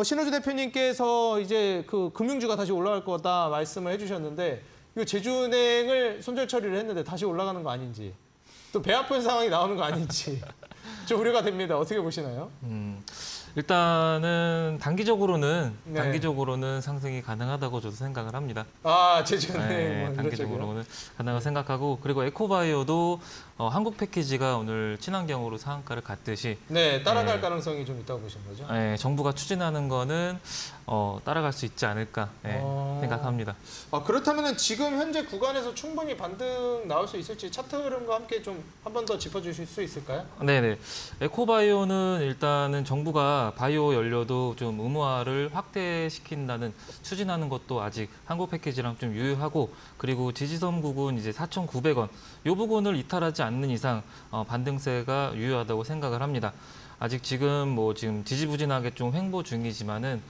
신호주 대표님께서 이제 그 금융주가 다시 올라갈 거다 말씀을 해주셨는데 이거 제주은행을 손절 처리를 했는데 다시 올라가는 거 아닌지 또 배 아픈 상황이 나오는 거 아닌지 좀 우려가 됩니다. 어떻게 보시나요? 일단은 단기적으로는 네. 상승이 가능하다고 저도 생각을 합니다. 제주은행 네, 단기적으로는 가능하다고 생각하고 그리고 에코바이오도 한국 패키지가 오늘 친환경으로 상한가를 갔듯이 네, 따라갈 가능성이 좀 있다고 보신 거죠? 정부가 추진하는 거는 따라갈 수 있지 않을까 생각합니다. 그렇다면 지금 현재 구간에서 충분히 반등 나올 수 있을지 차트 흐름과 함께 좀 한 번 더 짚어주실 수 있을까요? 네네. 에코바이오는 일단은 정부가 바이오 연료도 좀 의무화를 확대시킨다는 추진하는 것도 아직 한국 패키지랑 좀 유효하고 그리고 지지선 부분 이제 4,900원 이 부분을 이탈하지 않는 이상 반등세가 유효하다고 생각을 합니다. 아직 지금 지금 지지부진하게 좀 횡보 중이지만은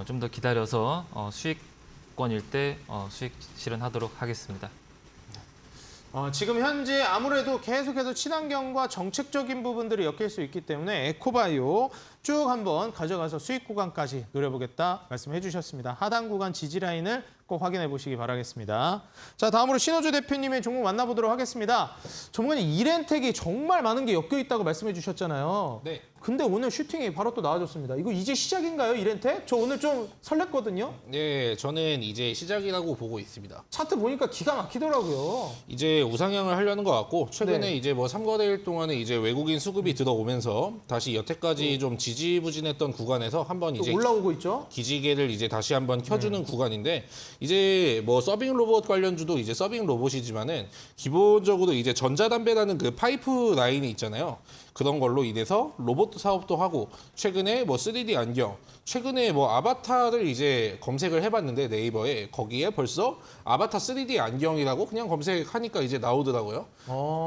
좀 더 기다려서 수익권일 때 수익 실현하도록 하겠습니다. 지금 현재 아무래도 계속해서 친환경과 정책적인 부분들이 엮일 수 있기 때문에 에코바이오 쭉 한번 가져가서 수익 구간까지 노려보겠다 말씀해 주셨습니다. 하단 구간 지지 라인을 꼭 확인해 보시기 바라겠습니다. 자, 다음으로 신호주 대표님의 종목 만나보도록 하겠습니다. 전문가님, 이렌텍이 정말 많은 게 엮여 있다고 말씀해 주셨잖아요. 네. 근데 오늘 슈팅이 바로 또 나와줬습니다. 이거 이제 시작인가요, 이렌텍? 저 오늘 좀 설렜거든요. 네, 저는 이제 시작이라고 보고 있습니다. 차트 보니까 기가 막히더라고요. 이제 우상향을 하려는 것 같고 최근에 네. 이제 3거래일 동안에 이제 외국인 수급이 들어오면서 다시 여태까지 좀 지지부진했던 구간에서 한번 이제 올라오고 있죠. 기지개를 이제 다시 한번 켜주는 구간인데 이제 서빙 로봇 관련주도 이제 서빙 로봇이지만은 기본적으로 이제 전자담배라는 그 파이프 라인이 있잖아요. 그런 걸로 인해서 로봇 사업도 하고 최근에 뭐 3D 안경, 최근에 뭐 아바타를 이제 검색을 해봤는데 네이버에 거기에 벌써 아바타 3D 안경이라고 그냥 검색하니까 이제 나오더라고요.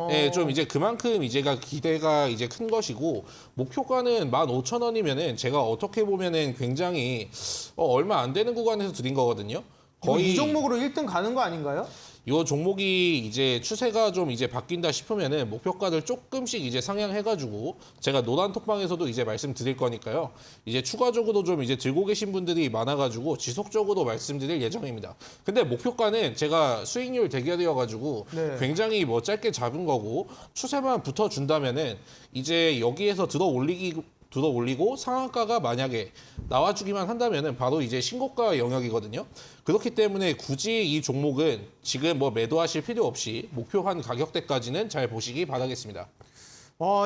네, 좀 이제 그만큼 이제가 기대가 이제 큰 것이고 목표가는 15,000원이면은 제가 어떻게 보면은 굉장히 얼마 안 되는 구간에서 드린 거거든요. 거의 이 종목으로 1등 가는 거 아닌가요? 이 종목이 이제 추세가 좀 이제 바뀐다 싶으면은 목표가를 조금씩 이제 상향해가지고 제가 노란 톡방에서도 이제 말씀드릴 거니까요. 이제 추가적으로 좀 이제 들고 계신 분들이 많아가지고 지속적으로 말씀드릴 예정입니다. 근데 목표가는 제가 수익률 대결이어가지고 네. 굉장히 뭐 짧게 잡은 거고 추세만 붙어준다면은 이제 여기에서 들어 올리고 상한가가 만약에 나와주기만 한다면은 바로 이제 신고가 영역이거든요. 그렇기 때문에 굳이 이 종목은 지금 뭐 매도하실 필요 없이 목표한 가격대까지는 잘 보시기 바라겠습니다.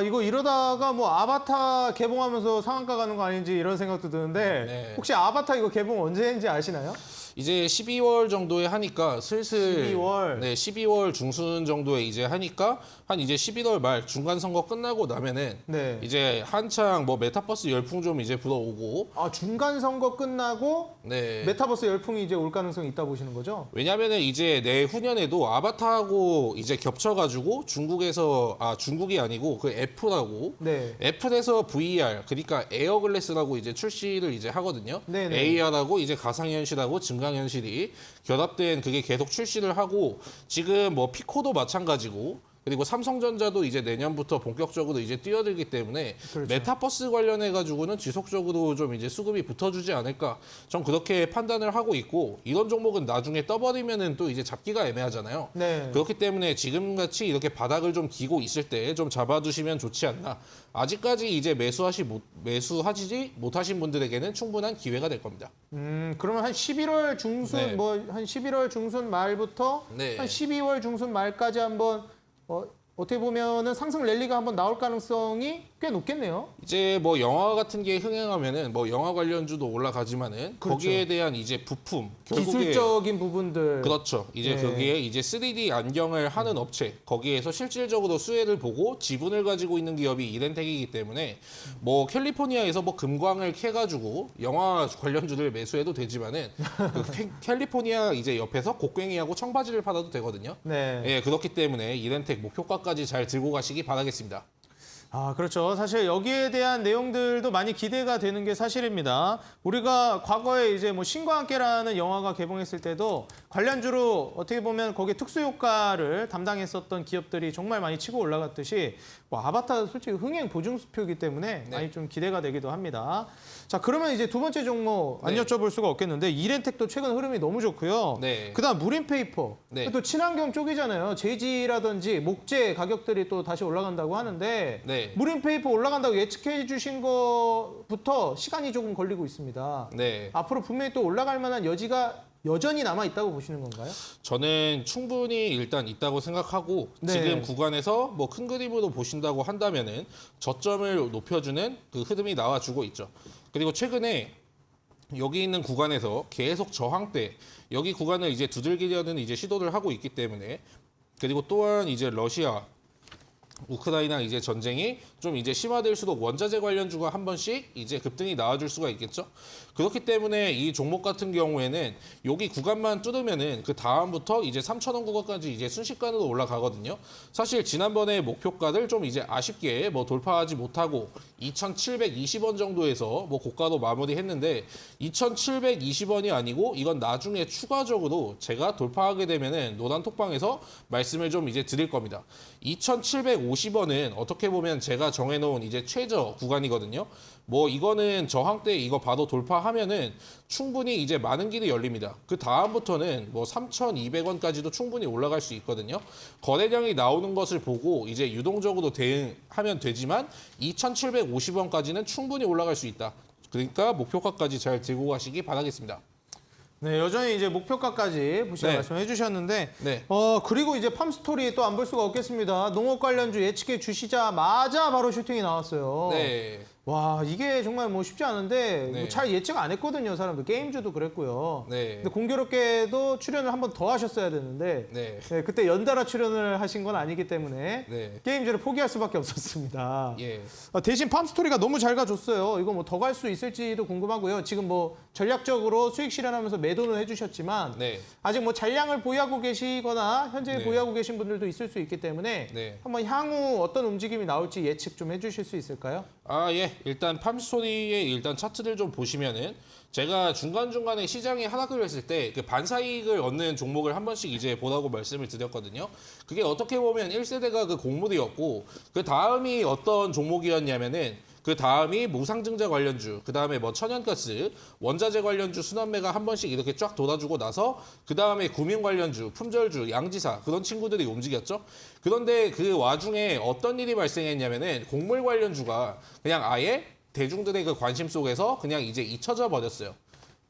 이거 이러다가 뭐 아바타 개봉하면서 상한가 가는 거 아닌지 이런 생각도 드는데 네. 혹시 아바타 이거 개봉 언제인지 아시나요? 이제 12월 정도에 하니까 슬슬 12월. 네, 12월 중순 정도에 이제 하니까 한 이제 11월 말 중간 선거 끝나고 나면은 네. 이제 한창 뭐 메타버스 열풍 좀 이제 불어오고 중간 선거 끝나고 네. 메타버스 열풍이 이제 올 가능성이 있다 보시는 거죠? 왜냐면은 이제 내후년에도 아바타하고 이제 겹쳐가지고 중국이 아니고 그 애플하고 네. 애플에서 VR 그러니까 에어글래스라고 이제 출시를 이제 하거든요. 네네. AR하고 이제 가상현실하고 증강현실이 결합된 그게 계속 출시를 하고 지금 뭐 피코도 마찬가지고 그리고 삼성전자도 이제 내년부터 본격적으로 이제 뛰어들기 때문에 그렇죠. 메타버스 관련해 가지고는 지속적으로 좀 이제 수급이 붙어주지 않을까 전 그렇게 판단을 하고 있고 이런 종목은 나중에 떠버리면은 또 이제 잡기가 애매하잖아요. 네. 그렇기 때문에 지금같이 이렇게 바닥을 좀 기고 있을 때 좀 잡아두시면 좋지 않나. 아직까지 이제 매수하지 못하신 분들에게는 충분한 기회가 될 겁니다. 그러면 한 11월 중순 네. 뭐 한 11월 중순 말부터 네. 한 12월 중순 말까지 한번 어떻게 보면은 상승 랠리가 한번 나올 가능성이 꽤 높겠네요. 이제 뭐 영화 같은 게 흥행하면은 뭐 영화 관련주도 올라가지만은 그렇죠. 거기에 대한 이제 부품 결국에 기술적인 부분들. 그렇죠. 이제 네. 거기에 이제 3D 안경을 하는 업체 거기에서 실질적으로 수혜를 보고 지분을 가지고 있는 기업이 이렌텍이기 때문에 뭐 캘리포니아에서 뭐 금광을 캐가지고 영화 관련주를 매수해도 되지만은 그 캘리포니아 이제 옆에서 곡괭이하고 청바지를 팔아도 되거든요. 네. 예, 그렇기 때문에 이렌텍 목표가까지 잘 들고 가시기 바라겠습니다. 그렇죠. 사실 여기에 대한 내용들도 많이 기대가 되는 게 사실입니다. 우리가 과거에 이제 뭐 신과 함께라는 영화가 개봉했을 때도 관련주로 어떻게 보면 거기에 특수 효과를 담당했었던 기업들이 정말 많이 치고 올라갔듯이 뭐 아바타 솔직히 흥행 보증수표이기 때문에 네. 많이 좀 기대가 되기도 합니다. 자, 그러면 이제 두 번째 종목 안 네. 여쭤볼 수가 없겠는데 이렌텍도 최근 흐름이 너무 좋고요. 네. 그다음 무림페이퍼. 네. 또 친환경 쪽이잖아요. 제지라든지 목재 가격들이 또 다시 올라간다고 하는데 네. 무림페이퍼 올라간다고 예측해 주신 거부터 시간이 조금 걸리고 있습니다. 네. 앞으로 분명히 또 올라갈 만한 여지가 여전히 남아 있다고 보시는 건가요? 저는 충분히 일단 있다고 생각하고 네. 지금 구간에서 뭐 큰 그림으로 보신다고 한다면은 저점을 높여주는 그 흐름이 나와주고 있죠. 그리고 최근에 여기 있는 구간에서 계속 저항대 여기 구간을 이제 두들기려는 이제 시도를 하고 있기 때문에 그리고 또한 이제 러시아 우크라이나 이제 전쟁이 좀 이제 심화될수록 원자재 관련주가 한 번씩 이제 급등이 나와줄 수가 있겠죠. 그렇기 때문에 이 종목 같은 경우에는 여기 구간만 뚫으면은 그 다음부터 이제 3,000원 구간까지 이제 순식간으로 올라가거든요. 사실 지난번에 목표가를 좀 이제 아쉽게 뭐 돌파하지 못하고 2,720원 정도에서 뭐 고가로 마무리했는데 2,720원이 아니고 이건 나중에 추가적으로 제가 돌파하게 되면은 노란 톡방에서 말씀을 좀 이제 드릴 겁니다. 2,750원은 어떻게 보면 제가 정해놓은 이제 최저 구간이거든요. 뭐 이거는 저항대 이거 바로 돌파하면은 충분히 이제 많은 길이 열립니다. 그 다음부터는 뭐 3,200원까지도 충분히 올라갈 수 있거든요. 거래량이 나오는 것을 보고 이제 유동적으로 대응하면 되지만 2,750원까지는 충분히 올라갈 수 있다. 그러니까 목표가까지 잘 들고 가시기 바라겠습니다. 네, 여전히 이제 목표가까지 보시는 네. 말씀해 주셨는데 네. 그리고 이제 팜스토리 또 안 볼 수가 없겠습니다. 농업 관련주 예측해 주시자마자 바로 슈팅이 나왔어요. 네. 와, 이게 정말 뭐 쉽지 않은데 네. 뭐잘 예측 안 했거든요, 사람들. 게임주도 그랬고요. 네. 근데 공교롭게도 출연을 한 번 더 하셨어야 되는데 네. 네, 그때 연달아 출연을 하신 건 아니기 때문에 네. 게임주를 포기할 수밖에 없었습니다. 예. 대신 팜스토리가 너무 잘 가줬어요. 이거 뭐 더 갈 수 있을지도 궁금하고요. 지금 뭐 전략적으로 수익 실현하면서 매도는 해주셨지만 네. 아직 뭐 잔량을 보유하고 계시거나 현재 네. 보유하고 계신 분들도 있을 수 있기 때문에 네. 한번 향후 어떤 움직임이 나올지 예측 좀 해주실 수 있을까요? 아, 예. 일단 팜스토리의 일단 차트를 좀 보시면은 제가 중간중간에 시장이 하락을 했을 때 그 반사이익을 얻는 종목을 한 번씩 이제 보라고 말씀을 드렸거든요. 그게 어떻게 보면 1세대가 그 곡물이었고 그 다음이 어떤 종목이었냐면은 그 다음이 무상증자 관련주, 그 다음에 뭐 천연가스, 원자재 관련주 순환매가 한 번씩 이렇게 쫙 돌아주고 나서 그 다음에 구민 관련주, 품절주, 양지사 그런 친구들이 움직였죠. 그런데 그 와중에 어떤 일이 발생했냐면은 곡물 관련주가 그냥 아예 대중들의 그 관심 속에서 그냥 이제 잊혀져 버렸어요.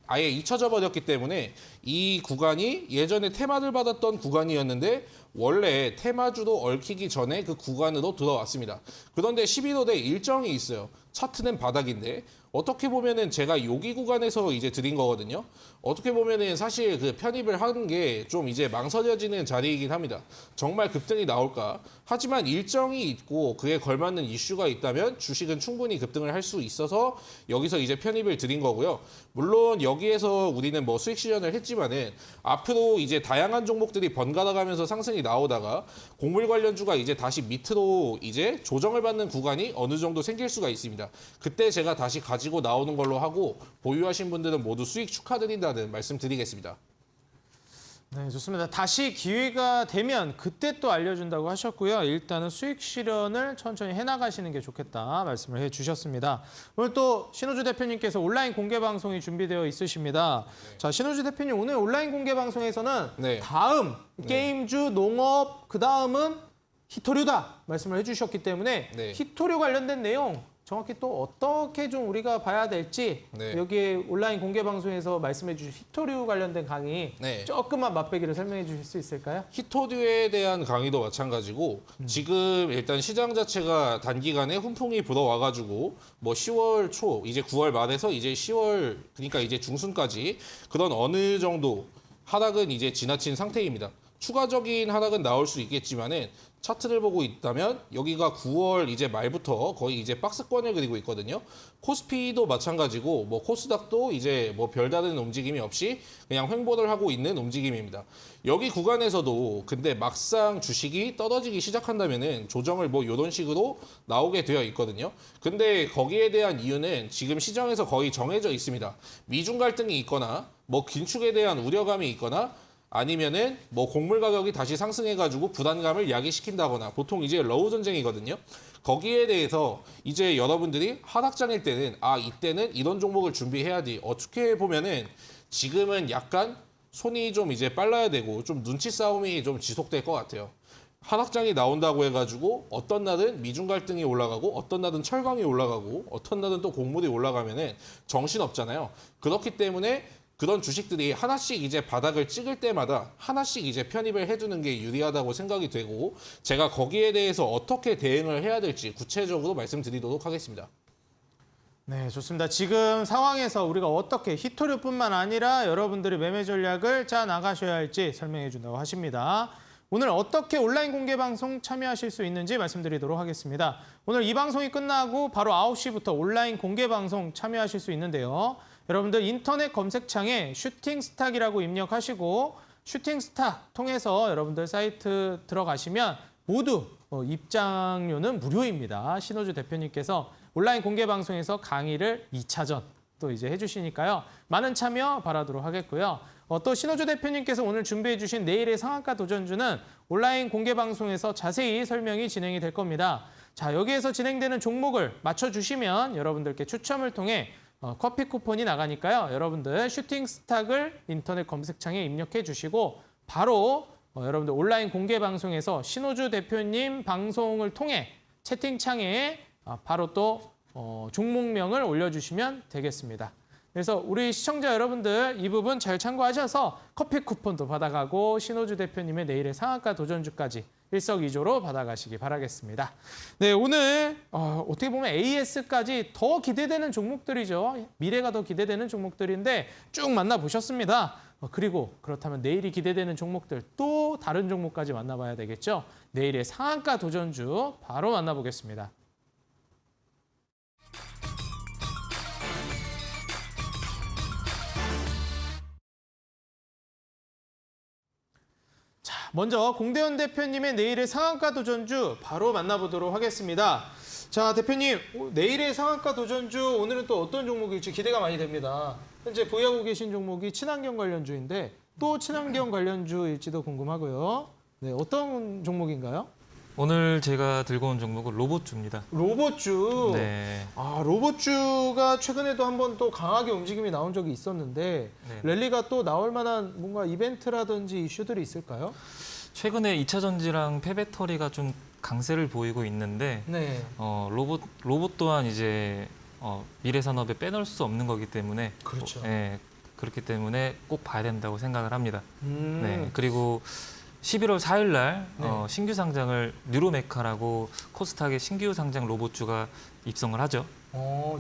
아예 잊혀져 버렸기 때문에 이 구간이 예전에 테마를 받았던 구간이었는데 원래 테마주도 얽히기 전에 그 구간으로 들어왔습니다. 그런데 11월에 일정이 있어요. 차트는 바닥인데 어떻게 보면은 제가 여기 구간에서 이제 드린 거거든요. 어떻게 보면은 사실 그 편입을 하는 게 좀 이제 망설여지는 자리이긴 합니다. 정말 급등이 나올까? 하지만 일정이 있고 그에 걸맞는 이슈가 있다면 주식은 충분히 급등을 할 수 있어서 여기서 이제 편입을 드린 거고요. 물론 여기에서 우리는 뭐 수익 실현을 했지만은 앞으로 이제 다양한 종목들이 번갈아 가면서 상승이 나오다가 곡물 관련주가 이제 다시 밑으로 이제 조정을 받는 구간이 어느 정도 생길 수가 있습니다. 그때 제가 다시 가지고 나오는 걸로 하고 보유하신 분들은 모두 수익 축하드린다는 말씀 드리겠습니다. 네, 좋습니다. 다시 기회가 되면 그때 또 알려준다고 하셨고요. 일단은 수익 실현을 천천히 해나가시는 게 좋겠다 말씀을 해주셨습니다. 오늘 또 신호주 대표님께서 온라인 공개 방송이 준비되어 있으십니다. 자, 신호주 대표님 오늘 온라인 공개 방송에서는 네. 다음 게임주, 농업, 그 다음은 히토류다 말씀을 해주셨기 때문에 네. 히토류 관련된 내용 정확히 또 어떻게 좀 우리가 봐야 될지 네. 여기에 온라인 공개 방송에서 말씀해 주신 히토류 관련된 강의 네. 조금만 맛배기를 설명해 주실 수 있을까요? 히토류에 대한 강의도 마찬가지고 지금 일단 시장 자체가 단기간에 훈풍이 불어와가지고 뭐 10월 초 이제 9월 말에서 이제 10월 그러니까 이제 중순까지 그런 어느 정도 하락은 이제 지나친 상태입니다. 추가적인 하락은 나올 수 있겠지만은 차트를 보고 있다면 여기가 9월 이제 말부터 거의 이제 박스권을 그리고 있거든요. 코스피도 마찬가지고 뭐 코스닥도 이제 뭐 별다른 움직임이 없이 그냥 횡보를 하고 있는 움직임입니다. 여기 구간에서도 근데 막상 주식이 떨어지기 시작한다면은 조정을 뭐 이런 식으로 나오게 되어 있거든요. 근데 거기에 대한 이유는 지금 시장에서 거의 정해져 있습니다. 미중 갈등이 있거나 뭐 긴축에 대한 우려감이 있거나 아니면은 뭐 곡물 가격이 다시 상승해가지고 불안감을 야기시킨다거나 보통 이제 러우 전쟁이거든요. 거기에 대해서 이제 여러분들이 하락장일 때는 아 이때는 이런 종목을 준비해야지. 어떻게 보면은 지금은 약간 손이 좀 이제 빨라야 되고 좀 눈치 싸움이 좀 지속될 것 같아요. 하락장이 나온다고 해가지고 어떤 날은 미중 갈등이 올라가고 어떤 날은 철강이 올라가고 어떤 날은 또 곡물이 올라가면은 정신 없잖아요. 그렇기 때문에 그런 주식들이 하나씩 이제 바닥을 찍을 때마다 하나씩 이제 편입을 해두는 게 유리하다고 생각이 되고 제가 거기에 대해서 어떻게 대응을 해야 될지 구체적으로 말씀드리도록 하겠습니다. 네, 좋습니다. 지금 상황에서 우리가 어떻게 히토류뿐만 아니라 여러분들이 매매 전략을 짜 나가셔야 할지 설명해 준다고 하십니다. 오늘 어떻게 온라인 공개 방송 참여하실 수 있는지 말씀드리도록 하겠습니다. 오늘 이 방송이 끝나고 바로 9시부터 온라인 공개 방송 참여하실 수 있는데요. 여러분들 인터넷 검색창에 슈팅스탁이라고 입력하시고 슈팅스탁 통해서 여러분들 사이트 들어가시면 모두 입장료는 무료입니다. 신호주 대표님께서 온라인 공개 방송에서 강의를 2차전 또 이제 해주시니까요. 많은 참여 바라도록 하겠고요. 또 신호주 대표님께서 오늘 준비해 주신 내일의 상한가 도전주는 온라인 공개 방송에서 자세히 설명이 진행이 될 겁니다. 자, 여기에서 진행되는 종목을 맞춰주시면 여러분들께 추첨을 통해 커피 쿠폰이 나가니까요. 여러분들 슈팅스탁을 인터넷 검색창에 입력해 주시고 바로 여러분들 온라인 공개 방송에서 신호주 대표님 방송을 통해 채팅창에 바로 또 종목명을 올려주시면 되겠습니다. 그래서 우리 시청자 여러분들 이 부분 잘 참고하셔서 커피 쿠폰도 받아가고 신호주 대표님의 내일의 상한가 도전주까지 일석이조로 받아가시기 바라겠습니다. 네, 오늘 어떻게 보면 AS까지 더 기대되는 종목들이죠. 미래가 더 기대되는 종목들인데 쭉 만나보셨습니다. 그리고 그렇다면 내일이 기대되는 종목들 또 다른 종목까지 만나봐야 되겠죠. 내일의 상한가 도전주 바로 만나보겠습니다. 먼저 공대현 대표님의 내일의 상한가 도전주 바로 만나보도록 하겠습니다. 자, 대표님, 내일의 상한가 도전주 오늘은 또 어떤 종목일지 기대가 많이 됩니다. 현재 보유하고 계신 종목이 친환경 관련주인데 또 친환경 관련주일지도 궁금하고요. 네, 어떤 종목인가요? 오늘 제가 들고 온 종목은 로봇주입니다. 로봇주. 네. 로봇주가 최근에도 한번 또 강하게 움직임이 나온 적이 있었는데 네. 랠리가 또 나올 만한 뭔가 이벤트라든지 이슈들이 있을까요? 최근에 2차 전지랑 폐배터리가 좀 강세를 보이고 있는데 네. 로봇 또한 이제 미래 산업에 빼놓을 수 없는 거기 때문에 그렇죠. 네, 그렇기 때문에 꼭 봐야 된다고 생각을 합니다. 음. 네. 그리고 11월 4일 날 네. 신규 상장을 뉴로메카라고 코스닥의 신규 상장 로봇주가 입성을 하죠.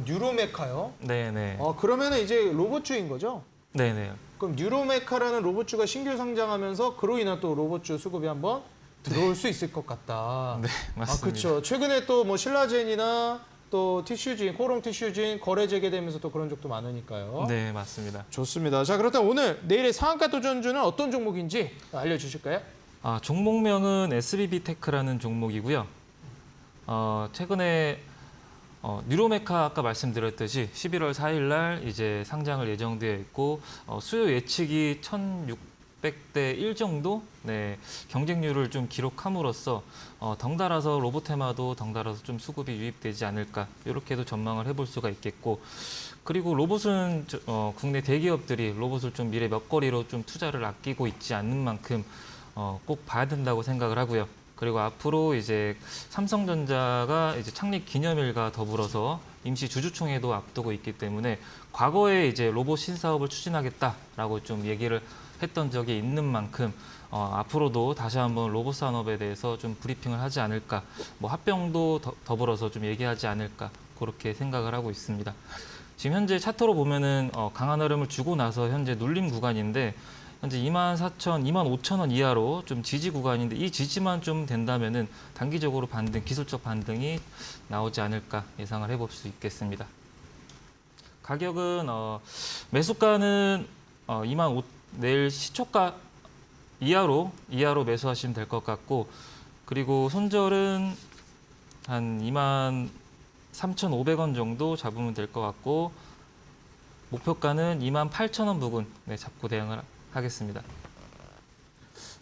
뉴로메카요? 네네. 그러면 이제 로봇주인 거죠? 네네. 그럼 뉴로메카라는 로봇주가 신규 상장하면서 그로 인한 또 로봇주 수급이 한번 들어올 수 있을 것 같다. 네, 맞습니다. 그렇죠. 최근에 또 뭐 신라젠이나 또 티슈진, 코롱 티슈진 거래 재개되면서 또 그런 적도 많으니까요. 네, 맞습니다. 좋습니다. 자, 그렇다면 오늘 내일의 상한가 도전주는 어떤 종목인지 알려주실까요? 종목명은 SBB테크라는 종목이고요. 최근에 뉴로메카 아까 말씀드렸듯이 11월 4일 날 이제 상장을 예정되어 있고 수요 예측이 1,600대 1 정도 경쟁률을 좀 기록함으로써 덩달아서 로봇테마도 덩달아서 좀 수급이 유입되지 않을까 이렇게도 전망을 해볼 수가 있겠고 그리고 로봇은 국내 대기업들이 로봇을 좀 미래 먹거리로 좀 투자를 아끼고 있지 않는 만큼 꼭 봐야 된다고 생각을 하고요. 그리고 앞으로 이제 삼성전자가 이제 창립 기념일과 더불어서 임시 주주총회도 앞두고 있기 때문에 과거에 이제 로봇 신사업을 추진하겠다라고 좀 얘기를 했던 적이 있는 만큼 앞으로도 다시 한번 로봇 산업에 대해서 좀 브리핑을 하지 않을까, 뭐 합병도 더불어서 좀 얘기하지 않을까 그렇게 생각을 하고 있습니다. 지금 현재 차트로 보면은 강한 흐름을 주고 나서 현재 눌림 구간인데. 현재 24,000, 25,000원 이하로 좀 지지 구간인데 이 지지만 좀 된다면은 단기적으로 기술적 반등이 나오지 않을까 예상을 해볼 수 있겠습니다. 가격은 매수가는 25,000 내일 시초가 이하로 매수하시면 될 것 같고 그리고 손절은 한 23,500원 정도 잡으면 될 것 같고 목표가는 28,000원 부근 잡고 대응을 하겠습니다.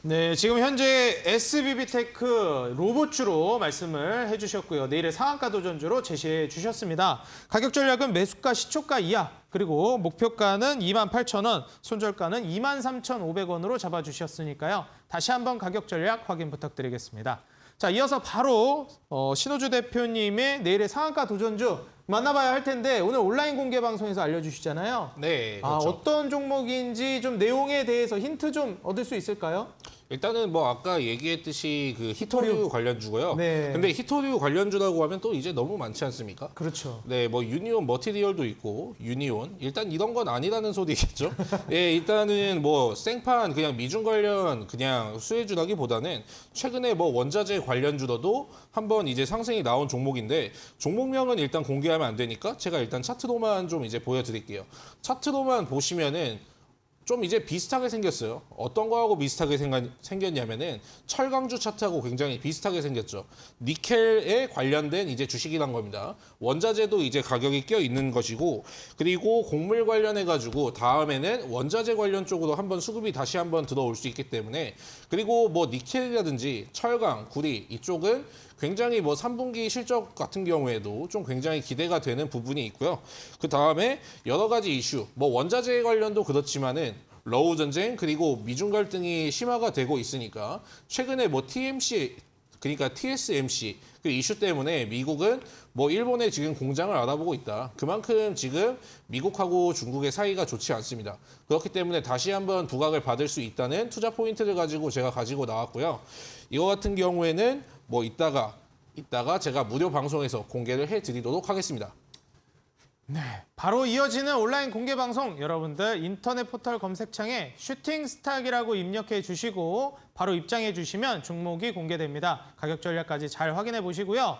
네, 지금 현재 SBB테크 로봇주로 말씀을 해주셨고요. 내일의 상한가 도전주로 제시해 주셨습니다. 가격 전략은 매수가 시초가 이하, 그리고 목표가는 28,000원, 손절가는 23,500원으로 잡아주셨으니까요. 다시 한번 가격 전략 확인 부탁드리겠습니다. 자, 이어서 바로 신호주 대표님의 내일의 상한가 도전주 만나봐야 할 텐데 오늘 온라인 공개 방송에서 알려주시잖아요. 네, 그렇죠. 어떤 종목인지 좀 내용에 대해서 힌트 좀 얻을 수 있을까요? 일단은 뭐 아까 얘기했듯이 그 히토류 관련주고요. 네. 근데 히토류 관련주라고 하면 또 이제 너무 많지 않습니까? 그렇죠. 네, 뭐 유니온 머티리얼도 있고 유니온 일단 이런 건 아니라는 소리겠죠. 예, 일단은 뭐 생판 그냥 미중 관련 그냥 수혜주라기보다는 최근에 뭐 원자재 관련주로도 한번 이제 상승이 나온 종목인데 종목명은 일단 공개하면 안 되니까 제가 일단 차트로만 좀 이제 보여드릴게요. 차트로만 보시면은 좀 이제 비슷하게 생겼어요. 어떤 거하고 비슷하게 생겼냐면은 철강주 차트하고 굉장히 비슷하게 생겼죠. 니켈에 관련된 이제 주식이란 겁니다. 원자재도 이제 가격이 껴 있는 것이고 그리고 곡물 관련해 가지고 다음에는 원자재 관련 쪽으로 한번 수급이 다시 한번 들어올 수 있기 때문에 그리고 뭐 니켈이라든지 철강, 구리 이쪽은 굉장히 뭐 3분기 실적 같은 경우에도 좀 굉장히 기대가 되는 부분이 있고요. 그 다음에 여러 가지 이슈, 뭐 원자재 관련도 그렇지만은 러우 전쟁 그리고 미중 갈등이 심화가 되고 있으니까 최근에 뭐 TMC 그러니까 TSMC 그 이슈 때문에 미국은 뭐 일본에 지금 공장을 알아보고 있다. 그만큼 지금 미국하고 중국의 사이가 좋지 않습니다. 그렇기 때문에 다시 한번 부각을 받을 수 있다는 투자 포인트를 가지고 제가 가지고 나왔고요. 이거 같은 경우에는 뭐 이따가 제가 무료 방송에서 공개를 해드리도록 하겠습니다. 네, 바로 이어지는 온라인 공개 방송 여러분들 인터넷 포털 검색창에 슈팅 스탁이라고 입력해 주시고 바로 입장해 주시면 종목이 공개됩니다. 가격 전략까지 잘 확인해 보시고요.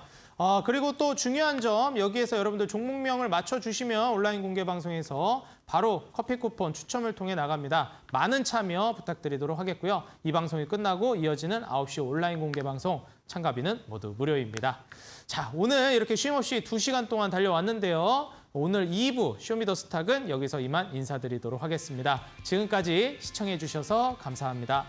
그리고 또 중요한 점 여기에서 여러분들 종목명을 맞춰 주시면 온라인 공개 방송에서 바로 커피 쿠폰 추첨을 통해 나갑니다. 많은 참여 부탁드리도록 하겠고요. 이 방송이 끝나고 이어지는 9시 온라인 공개 방송 참가비는 모두 무료입니다. 자, 오늘 이렇게 쉼없이 2시간 동안 달려왔는데요. 오늘 2부 쇼미더스탁은 여기서 이만 인사드리도록 하겠습니다. 지금까지 시청해 주셔서 감사합니다.